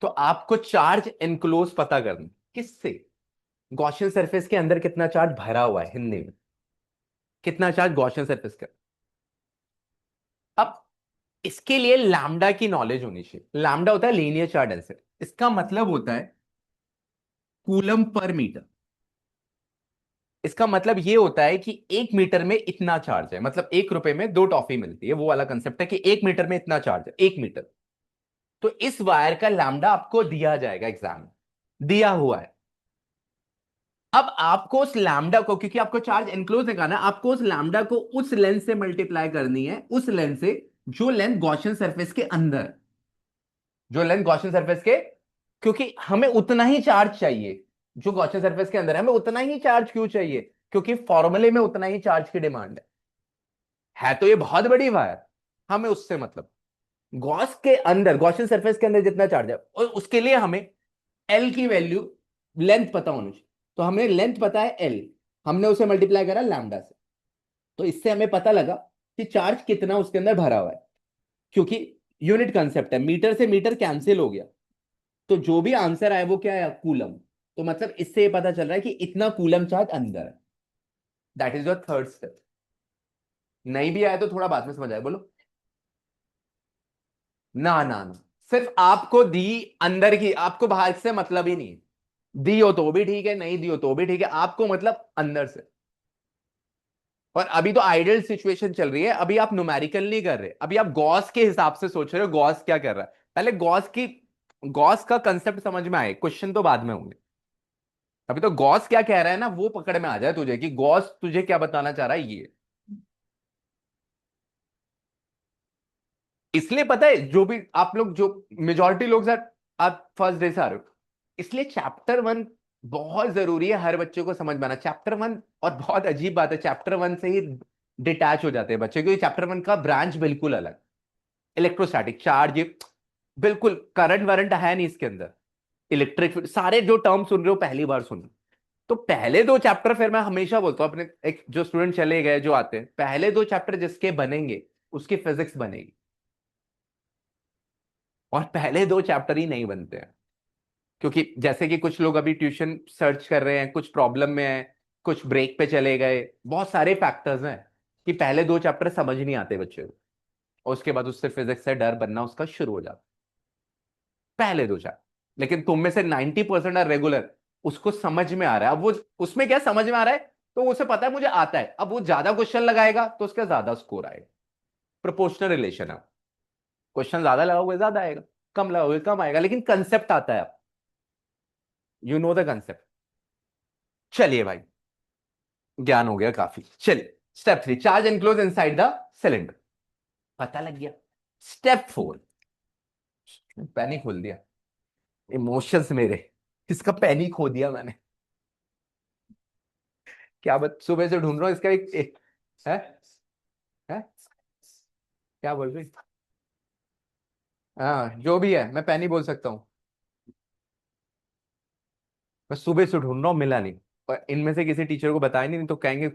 तो आपको चार्ज एनक्लोज पता करना। किससे? गॉसियन सरफेस के अंदर कितना चार्ज भरा हुआ है, हिंदी में कितना चार्ज गॉसियन सरफेस का। अब इसके लिए लैम्डा की नॉलेज होनी चाहिए। लैम्डा होता है लीनियर चार्ज डेंसिटी, इसका मतलब होता है कूलम पर मीटर। इसका मतलब ये होता है कि 1 मीटर में इतना चार्ज है, मतलब 1 रुपए में 2 टॉफी मिलती है, वो वाला कंसेप्ट है कि 1 मीटर में इतना चार्ज है, 1 मीटर। तो इस वायर का लैम्डा आपको दिया जाएगा एग्जाम में, दिया हुआ है। अब आपको उस लैम्डा को, क्योंकि आपको चार्ज एनक्लोज निकालना है, आपको उस लैम्डा को उस लेंथ से मल्टीप्लाई करनी है, उस लेंथ से जो लेंथ गॉसियन सरफेस के अंदर, जो लेंथ गॉसियन सरफेस के, क्योंकि हमें उतना ही चार्ज चाहिए जो गॉसियन सरफेस के अंदर है। हमें उतना ही चार्ज क्यों चाहिए? क्योंकि फॉर्मूले में उतना ही चार्ज की डिमांड है तो ये बहुत बड़ी वायर, हमें उससे मतलब, गॉस के अंदर, गॉसियन सरफेस के अंदर जितना चार्ज है, और उसके लिए हमें एल की वैल्यू, लेंथ पता होनी चाहिए। तो हमें लेंथ पता है एल, हमने उसे मल्टीप्लाई करा लैम्डा से, तो इससे हमें पता लगा कि चार्ज कितना उसके अंदर भरा हुआ है। क्योंकि यूनिट कंसेप्ट है, मीटर से मीटर कैंसिल हो गया, तो जो भी आंसर आया वो क्या है, कूलम। तो मतलब इससे ये पता चल रहा है कि इतना कूलम चार्ज अंदर है। That is your third step. नहीं भी आया तो थोड़ा बाद में समझ आया, बोलो। ना ना ना, सिर्फ आपको दी अंदर की, आपको बाहर से मतलब ही नहीं है। दी हो तो भी ठीक है, नहीं दी हो तो भी ठीक है, आपको मतलब अंदर से। और अभी तो आइडियल सिचुएशन चल रही है, अभी आप न्यूमेरिकल नहीं कर रहे, अभी आप गॉस के हिसाब से सोच रहे हो गॉस क्या कर रहा है। पहले गॉस का कंसेप्ट समझ में आए, क्वेश्चन तो बाद में होंगे। अभी तो गॉस क्या कह रहा है ना, वो पकड़ में आ जाए तुझे कि गॉस तुझे क्या बताना चाह रहा है ये। इसलिए पता है, जो भी आप लोग, जो मेजोरिटी लोग सर, आप फर्स्ट डे से आ रहे हो, इसलिए चैप्टर 1 बहुत जरूरी है हर बच्चे को समझ में आना, चैप्टर 1। और बहुत अजीब बात है, चैप्टर 1 से ही डिटैच हो जाते हैं बच्चे, क्योंकि चैप्टर 1 का ब्रांच बिल्कुल अलग, इलेक्ट्रोस्टैटिक चार्ज, बिल्कुल करंट वरंट है नहीं इसके अंदर, इलेक्ट्रिक, सारे जो टर्म सुन रहे हो पहली बार सुन रहे हो। तो पहले 2 चैप्टर, फिर मैं हमेशा बोलता हूँ अपने, एक जो स्टूडेंट चले गए जो आते हैं, पहले 2 चैप्टर जिसके बनेंगे उसकी फिजिक्स बनेगी, और पहले 2 चैप्टर ही नहीं बनते हैं। क्योंकि जैसे कि कुछ लोग अभी ट्यूशन सर्च कर रहे हैं, कुछ प्रॉब्लम में है, कुछ ब्रेक पे चले गए, बहुत सारे फैक्टर्स हैं कि पहले 2 चैप्टर समझ नहीं आते बच्चे को, और उसके बाद उससे फिजिक्स से डर बनना उसका शुरू हो जाता, पहले 2 चैप्टर। लेकिन तुम में से 90% है रेगुलर, उसको समझ में आ रहा है, अब वो, उसमें क्या समझ में आ रहा है, तो उसे पता है मुझे आता है, अब वो ज्यादा क्वेश्चन लगाएगा तो उसका ज्यादा स्कोर आएगा। प्रोपोर्शनल रिलेशन है, क्वेश्चन ज्यादा लगाओगे ज्यादा आएगा, कम लगाओगे कम आएगा, लेकिन कंसेप्ट आता है। You know the concept. चलिए भाई, ज्ञान हो गया काफी, चलिए step 3, charge enclose inside the cylinder, पता लग गया। स्टेप 4, पेन ही खोल दिया, इमोशंस मेरे, इसका पेन ही खो दिया मैंने। क्या बत, सुबह से ढूंढ रहा हूँ इसका एक है, है, क्या बोल रही? हाँ जो भी है, मैं पेन ही बोल सकता हूँ। मैं सुबह से ढूंढ रहा हूँ, मिला नहीं। और इनमें से किसी टीचर को बताया नहीं, तो कहेंगे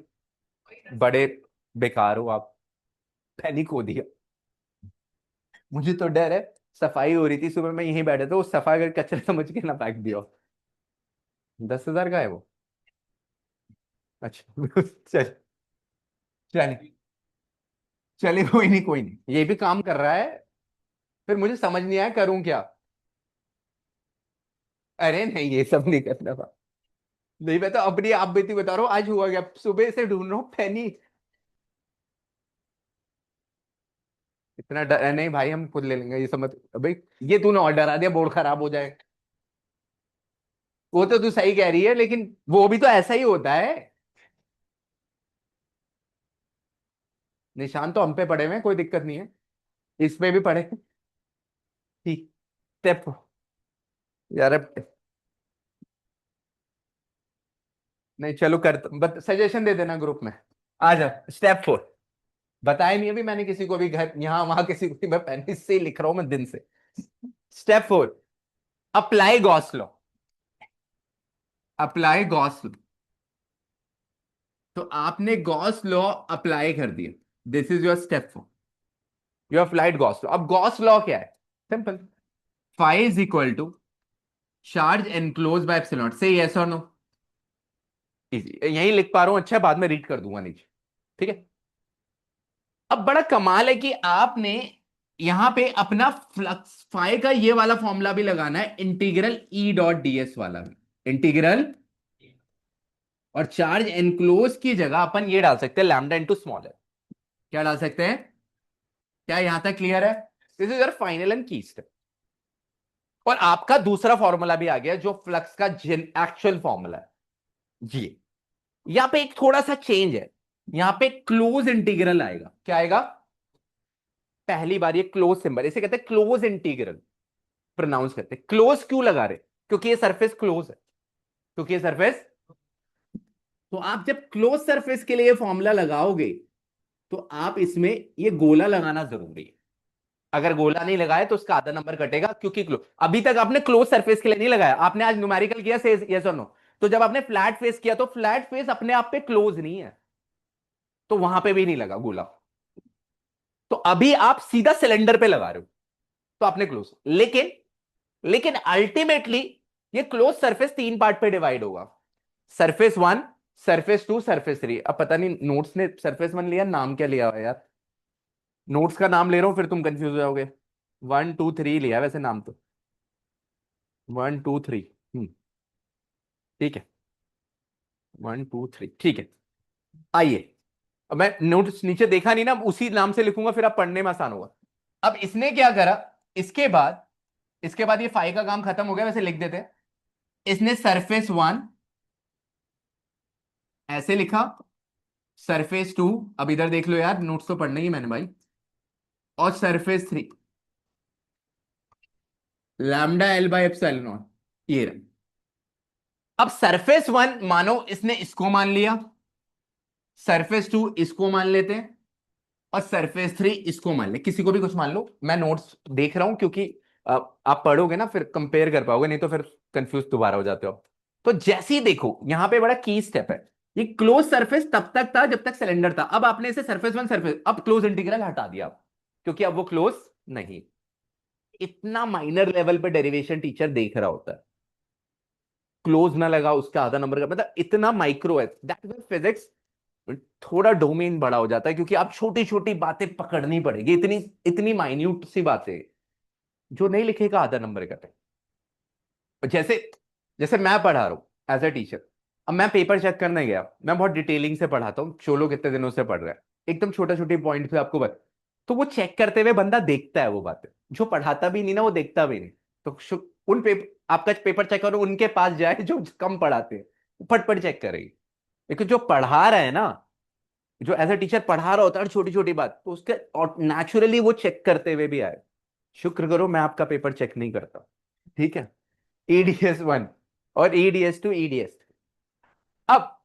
बड़े बेकार हो आप, पेन ही खो दिया। मुझे तो डर है, सफाई हो रही थी सुबह, मैं यहीं बैठा था, वो सफाई कर कचरा समझ के ना फेंक दिया हो। 10,000 का है वो। अच्छा चल, चलिए, चलिए कोई नहीं, कोई नहीं, ये भी काम कर रहा है। फिर मुझे समझ नहीं आया करूं क्या। अरे नहीं, ये सब नहीं करना था। नहीं, मैं तो अपनी आप बीती बता रहा हूँ, आज हुआ क्या, सुबह से ढूंढ रहा हूँ पैनी। इतना डर नहीं भाई, हम खुद ले लेंगे ये समझ। भाई ये तूने और डरा दिया, बोर्ड खराब हो जाए। वो तो तू सही कह रही है, लेकिन वो भी तो ऐसा ही होता है। निशान तो हम पे पड़े हुए हैं, कोई दिक्कत नहीं है, इस पे भी पड़े। ठीक। स्टेप। यार नहीं चलो कर, सजेशन दे देना ग्रुप में। आ जा। स्टेप 4। बताया नहीं अभी मैंने किसी को भी, घर यहां वहां किसी को भी, मैं पेन से ही लिख रहा हूं मैं दिन से। Step 4। Apply Gauss law. Apply Gauss law. तो आपने गॉस लॉ अप्लाई कर दिया। This is your step 4। You applied Gauss law. अब गॉस लॉ क्या है? Simple. Phi is equal to charge enclose by epsilon. Say yes और no? Easy, यही लिख पा रहा हूं, अच्छा बाद में रीड कर दूंगा नीचे। ठीक है। अब बड़ा कमाल है कि आपने यहां पे अपना फ्लक्स फाई का ये वाला फॉर्मूला भी लगाना है, इंटीग्रल ई डॉट डीएस वाला भी, इंटीग्रल। और चार्ज एनक्लोज की जगह अपन ये डाल सकते हैं, लैम्डा इनटू स्मॉल है। क्या डाल सकते हैं? क्या यहां तक क्लियर है? This is your final and की स्टेप। और आपका दूसरा फॉर्मूला भी आ गया, जो फ्लक्स का एक्चुअल फॉर्मूला है जी। यहां पे एक थोड़ा सा चेंज है, यहां पे क्लोज इंटीग्रल आएगा। क्या आएगा? पहली बार ये क्लोज सिंबल, इसे कहते हैं क्लोज इंटीग्रल। प्रोनाउंस करते हैं। क्लोज क्यों लगा रहे? क्योंकि ये सरफेस क्लोज है। क्योंकि ये सरफेस, तो आप जब क्लोज सरफेस के लिए फॉर्मूला लगाओगे, तो आप इसमें ये गोला लगाना जरूरी है। अगर गोला नहीं लगाए तो उसका आधा नंबर कटेगा, क्योंकि अभी तक आपने क्लोज सरफेस के लिए नहीं लगाया, आपने आज न्यूमेरिकल किया से यस और नो। तो जब आपने फ्लैट फेस किया, तो फ्लैट फेस अपने आप पे क्लोज नहीं है, तो वहां पे भी नहीं लगा गोला। तो अभी आप सीधा सिलेंडर पे लगा रहे हो, तो आपने क्लोज। लेकिन लेकिन अल्टीमेटली ये क्लोज सरफेस 3 पार्ट पे डिवाइड होगा। Surface 1, surface 2, surface 3। अब पता नहीं नोट्स ने सरफेस 1 लिया, नाम क्या लिया हुआ है यार? नोट्स का नाम ले रहा हूं, फिर तुम कंफ्यूज हो जाओगे। 1 2 3 लिया है वैसे नाम तो। 1 2 3। ठीक है। 1 2 3 ठीक है। आइए। अब मैं नोट्स नीचे देखा नहीं ना, उसी नाम से लिखूंगा, फिर आप पढ़ने में आसान होगा। अब इसने क्या करा? इसके बाद इसके बाद ये फाइव का काम खत्म हो गया, वैसे लिख देते हैं। इसने सरफेस 1 ऐसे लिखा, सरफेस 2, अब इधर देख लो यार, नोट्स तो पढ़ना ही है मैंने भाई। और surface 3, lambda L by epsilon not. ये रहा। अब सरफेस 1 मानो इसने इसको मान लिया, सरफेस 2 इसको मान लेते हैं, और सरफेस 3 इसको मान ले, किसी को भी कुछ मान लो, मैं नोट्स देख रहा हूं क्योंकि आप पढ़ोगे ना फिर कंपेयर कर पाओगे, नहीं तो फिर कंफ्यूज दोबारा हो जाते हो। तो जैसे ही देखो, यहां पे बड़ा की स्टेप है। ये क्लोज सरफेस तब तक था जब तक सिलेंडर था, अब आपने इसे सरफेस 1 सरफेस, अब क्लोज इंटीग्रल हटा दिया आप, क्योंकि अब वो क्लोज नहीं। इतना माइनर लेवल पे डेरिवेशन टीचर देख रहा होता है। क्लोज ना लगा उसका आधा नंबर का, मतलब इतना माइक्रो है, दैट इज फिजिक्स। थोड़ा डोमेन बड़ा हो जाता है, क्योंकि आप छोटी छोटी बातें पकड़नी पड़ेगी, इतनी इतनी माइन्यूट सी बातें जो नहीं लिखेगा आधा नंबर का। जैसे जैसे मैं पढ़ा रहा हूं एज ए टीचर, अब मैं पेपर चेक करने गया, मैं बहुत डिटेलिंग से पढ़ाता हूँ, चोलो कितने दिनों से पढ़ रहा है, एकदम छोटे छोटे पॉइंट पे आपको तो वो चेक करते हुए बंदा देखता है वो बातें, जो पढ़ाता भी नहीं ना वो देखता भी नहीं। तो उन पेपर, आपका पेपर चेक करो, उनके पास जाए जो कम पढ़ाते हैं, फटफट चेक करेगी। लेकिन जो पढ़ा रहा है ना, जो एज ए टीचर पढ़ा रहा होता है छोटी छोटी बात, तो उसके और नेचुरली वो चेक करते हुए भी आए। शुक्र करो मैं आपका पेपर चेक नहीं करता। ठीक है। EDS 1 और EDS 2 EDS। अब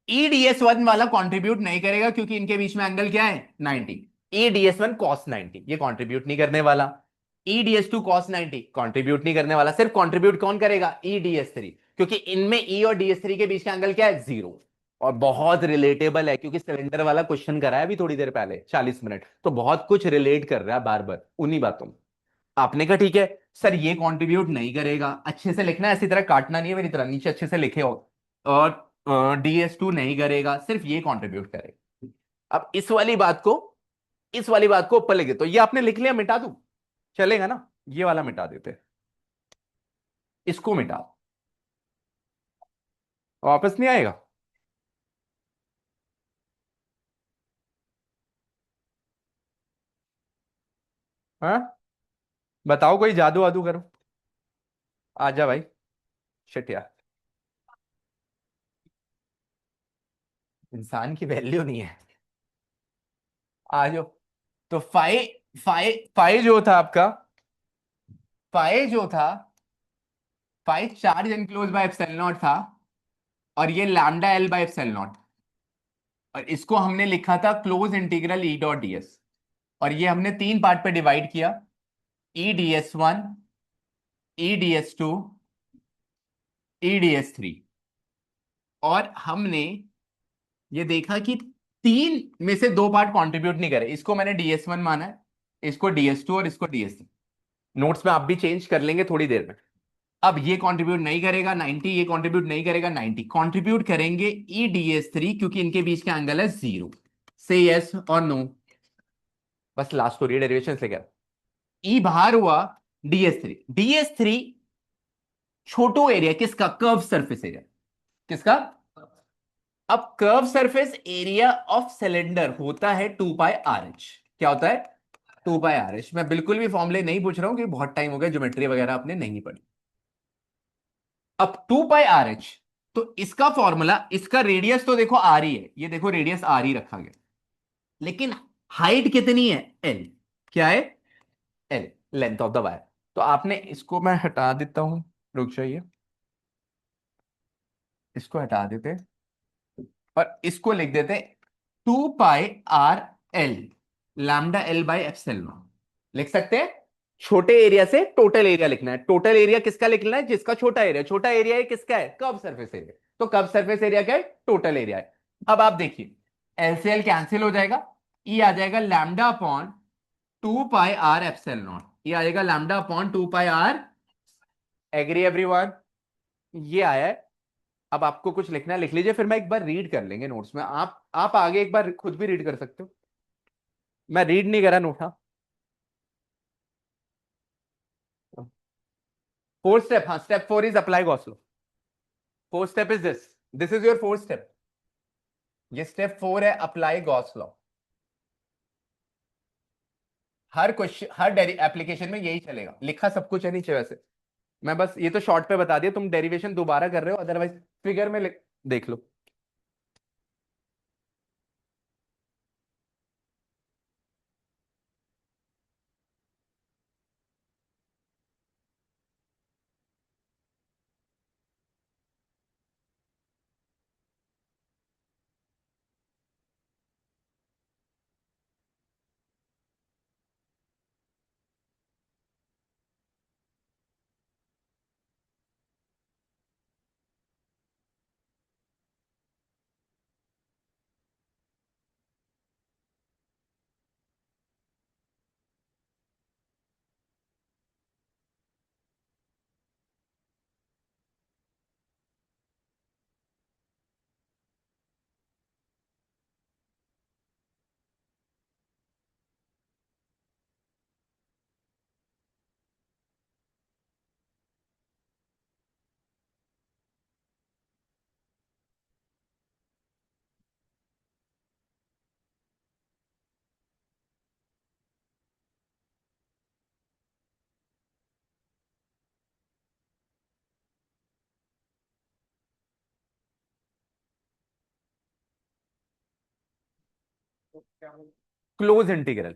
EDS 1 वाला कंट्रीब्यूट नहीं करेगा, क्योंकि इनके बीच में एंगल क्या है? 90। EDS 1 cos 90, ये कंट्रीब्यूट नहीं करने वाला। EDS 2 cos 90 कंट्रीब्यूट नहीं करने वाला। सिर्फ कंट्रीब्यूट कौन करेगा? EDS 3, क्योंकि इनमें E और DS 3 के बीच का एंगल क्या है? 0। और बहुत रिलेटेबल है, क्योंकि सिलेंडर वाला क्वेश्चन कराया अभी थोड़ी देर पहले 40 मिनट, तो बहुत कुछ रिलेट कर रहा है बार बार उन्हीं बातों में। आपने कहा ठीक है सर, ये कंट्रीब्यूट नहीं करेगा, अच्छे से लिखना है, ऐसी तरह काटना नहीं है मेरी तरह, नीचे अच्छे से लिखे हो। और DS 2 नहीं करेगा, सिर्फ ये कंट्रीब्यूट करेगा। अब इस वाली बात को ऊपर लिखे, तो ये आपने लिख लिया, मिटा दूं? चलेगा ना? ये वाला मिटा देते हैं, इसको मिटा, वापस नहीं आएगा। हाँ, बताओ कोई जादू वादू करो। आजा भाई। शिट यार, इंसान की वैल्यू नहीं है। आ जाओ। तो फाइव फाइव फाइव जो था आपका, फाइव जो था, five charge enclose by epsilon naught था, और ये lambda L by epsilon naught, और इसको हमने लिखा था close integral E dot DS, और ये हमने तीन पार्ट पे डिवाइड किया, E D S one, E D S two, E D S three. और हमने ये देखा कि तीन में से दो पार्ट कंट्रीब्यूट नहीं करे, इसको मैंने डीएस वन माना है, इसको डीएस टू और इसको डीएस थ्री। नोट्स में आप भी चेंज कर लेंगे थोड़ी देर में। अब ये कंट्रीब्यूट नहीं करेगा 90, ये कंट्रीब्यूट नहीं करेगा 90, कंट्रीब्यूट करेंगे ई डी एस थ्री, क्योंकि इनके बीच का एंगल है जीरो। से यस और नो, बस लास्ट हो रही है डेरिवेशन से क्या। ई बाहर हुआ, डीएस थ्री, डीएस थ्री छोटो एरिया किसका, कर्व सरफेस एरिया, किसका। अब curve surface area of cylinder होता है 2 पाई आर एच। क्या होता है, 2 पाई आर एच। मैं बिल्कुल भी फॉर्मूले नहीं पूछ रहा हूं क्योंकि बहुत टाइम हो गया, ज्योमेट्री वगैरह आपने नहीं पढ़ी। अब 2 पाई आर एच, तो इसका फॉर्मूला, इसका रेडियस तो देखो आर ही है, ये देखो रेडियस आर ही रखा गया, लेकिन हाइट कितनी है, एल। क्या है, L, length of the wire. तो आपने इसको, मैं हटा देता हूं, रुक जाइए, इसको हटा देते और इसको लिख देते 2 pi R L, lambda L by epsilon. लिख सकते हैं। छोटे एरिया से टोटल एरिया लिखना है, टोटल एरिया किसका लिखना है, जिसका छोटा एरिया, छोटा एरिया है किसका है, कर्व सरफेस एरिया। तो कर्व सरफेस एरिया क्या है, टोटल एरिया है। अब आप देखिए, एल से एल कैंसिल हो जाएगा, ई आ जाएगा lambda upon 2 pi R epsilon, ये आ जाएगा lambda upon 2 pi R. Agree everyone, ये आया है। अब आपको कुछ लिखना है लिख लीजिए, फिर मैं एक बार रीड कर लेंगे नोट्स में, आप आगे एक बार खुद भी रीड कर सकते हो। मैं रीड नहीं करा नोट, हाँ। 4 स्टेप, हाँ, step 4 is apply Gauss law. 4 step is this, this is your 4 step. ये स्टेप 4 है, अप्लाई गॉस लॉ। हर क्वेश्चन, हर एप्लीकेशन में यही चलेगा, लिखा सब कुछ है नीचे वैसे। मैं बस ये तो शॉर्ट पे बता दिया, तुम डेरिवेशन दोबारा कर रहे हो, अदरवाइज फिगर में देख लो। क्लोज इंटीग्रल,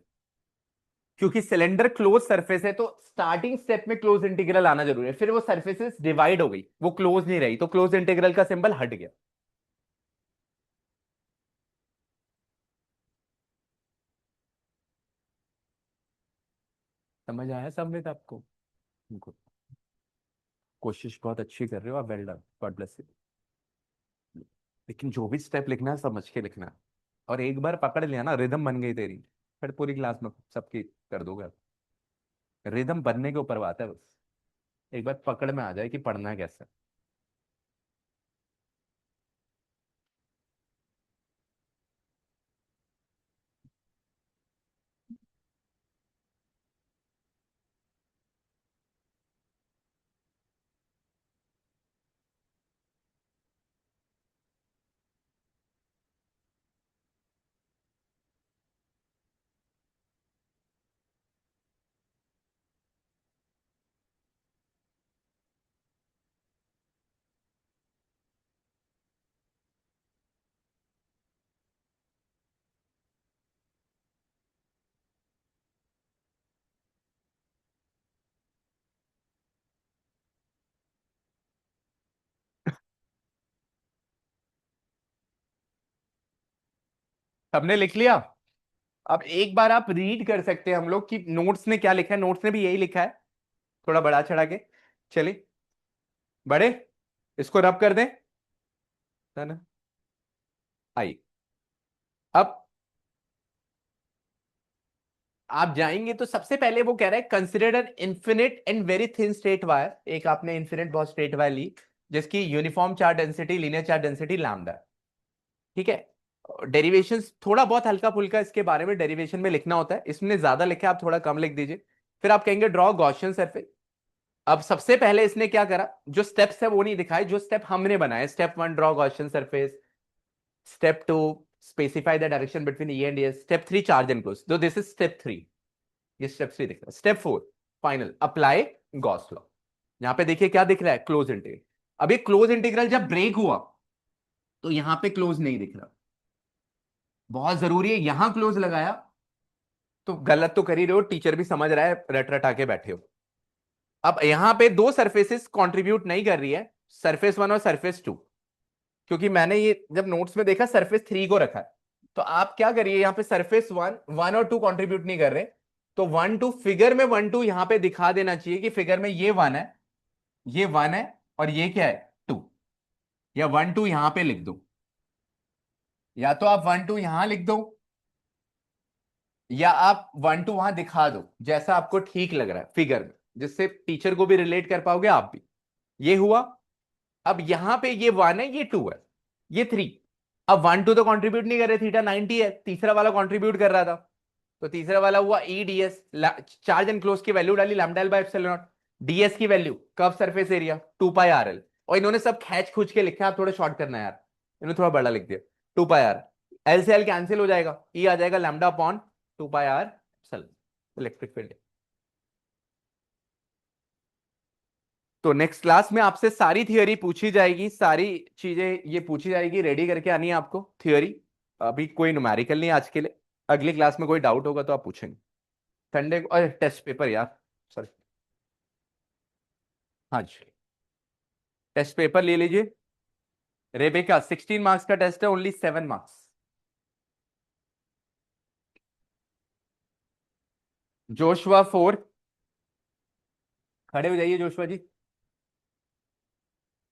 क्योंकि सिलेंडर क्लोज सरफेस है, तो स्टार्टिंग स्टेप में क्लोज इंटीग्रल आना जरूरी है, फिर वो सरफेसेस डिवाइड हो गई, वो क्लोज नहीं रही, तो क्लोज इंटीग्रल का सिंबल हट गया। समझ आया समवेत आपको। Good. कोशिश बहुत अच्छी कर रहे हो आप, well done, God bless you. लेकिन जो भी स्टेप लिखना है समझ के लिखना है, और एक बार पकड़ लिया ना, रिदम बन गई तेरी, फिर पूरी क्लास में सबकी कर दोगे। रिदम बनने के ऊपर बात है बस, एक बार पकड़ में आ जाए कि पढ़ना है कैसे। सबने लिख लिया? अब एक बार आप रीड कर सकते हैं हम लोग कि नोट्स ने क्या लिखा है। नोट्स ने भी यही लिखा है, थोड़ा बढ़ा चढ़ा के। चलिए बड़े, इसको रब कर दें, है ना? आइए, अब आप जाएंगे तो सबसे पहले वो कह रहा है consider an infinite and very thin straight wire. एक आपने इन्फिनिट बहुत स्ट्रेट वायर ली जिसकी uniform charge density, linear charge density lambda, ठीक है। डेरिवेशन थोड़ा बहुत हल्का फुल्का इसके बारे में डेरिवेशन में लिखना होता है, इसमें ज्यादा लिखा है, आप थोड़ा कम लिख दीजिए। फिर आप कहेंगे ड्रॉ गॉसियन सरफेस। अब सबसे पहले इसने क्या करा, जो स्टेप्स है वो नहीं दिखाए, जो स्टेप हमने बनाए। Step 1 draw Gaussian surface, step 2 specify the direction between E and S, step 3 charge enclose, तो दिस इज स्टेप 3। ये स्टेप 3 दिख रहा है। Step 4 final apply Gauss law. यहां पे देखिए क्या दिख रहा है, क्लोज इंटीग्रल। अब ये क्लोज इंटीग्रल जब ब्रेक हुआ तो यहां पे क्लोज नहीं दिख रहा, बहुत जरूरी है। यहां क्लोज लगाया तो गलत तो कर ही रहे हो, टीचर भी समझ रहा है, रट रटा के बैठे हो। अब यहां पे दो सरफेसेस कंट्रीब्यूट नहीं कर रही है, सरफेस 1 और सरफेस 2, क्योंकि मैंने ये जब नोट्स में देखा सरफेस 3 को रखा है। तो आप क्या करिए, यहाँ पे सरफेस 1 और 2 कंट्रीब्यूट नहीं कर रहे, तो 1 2 फिगर में 1 2 यहां पे दिखा देना चाहिए कि फिगर में ये 1 है, ये 1 है, और ये क्या है 2। या 1 2 यहां पे लिख दो, या तो आप 1 2 यहां लिख दो, या आप 1 2 वहां दिखा दो, जैसा आपको ठीक लग रहा है फिगर में, जिससे टीचर को भी रिलेट कर पाओगे आप भी। ये हुआ। अब यहां पे ये 1 है, ये 2 है, ये 3। अब 1 2 तो कंट्रीब्यूट नहीं कर रहे, थीटा 90 है, तीसरा वाला कंट्रीब्यूट कर रहा था। तो तीसरा वाला हुआ ई डीएस, चार्ज एंड क्लोज की वैल्यू डाली lambda L by epsilon not, DS की value curve surface area 2 pi R L. और इन्होंने सब खैच खुच के लिखा, आप थोड़ा शॉर्ट करना है यार, इन्होंने थोड़ा बड़ा लिख दिया। 2 पाई आर, एल से एल कैंसिल हो जाएगा, ई आ जाएगा lambda upon 2 pi R epsilon, electric field. तो नेक्स्ट क्लास में आपसे सारी थियोरी पूछी जाएगी, सारी चीजें ये पूछी जाएगी, रेडी करके आनी है आपको थियोरी। अभी कोई न्यूमेरिकल नहीं है आज के लिए, अगली क्लास में कोई डाउट होगा तो आप पूछेंगे। संडे को अरे टेस्ट पेपर यार, सॉरी। हाँ जी, टेस्ट पेपर ले लीजिए। रेबेका 16 मार्क्स का टेस्ट है, ओनली 7 मार्क्स। जोशवा 4, खड़े हो जाइए जोशवा जी।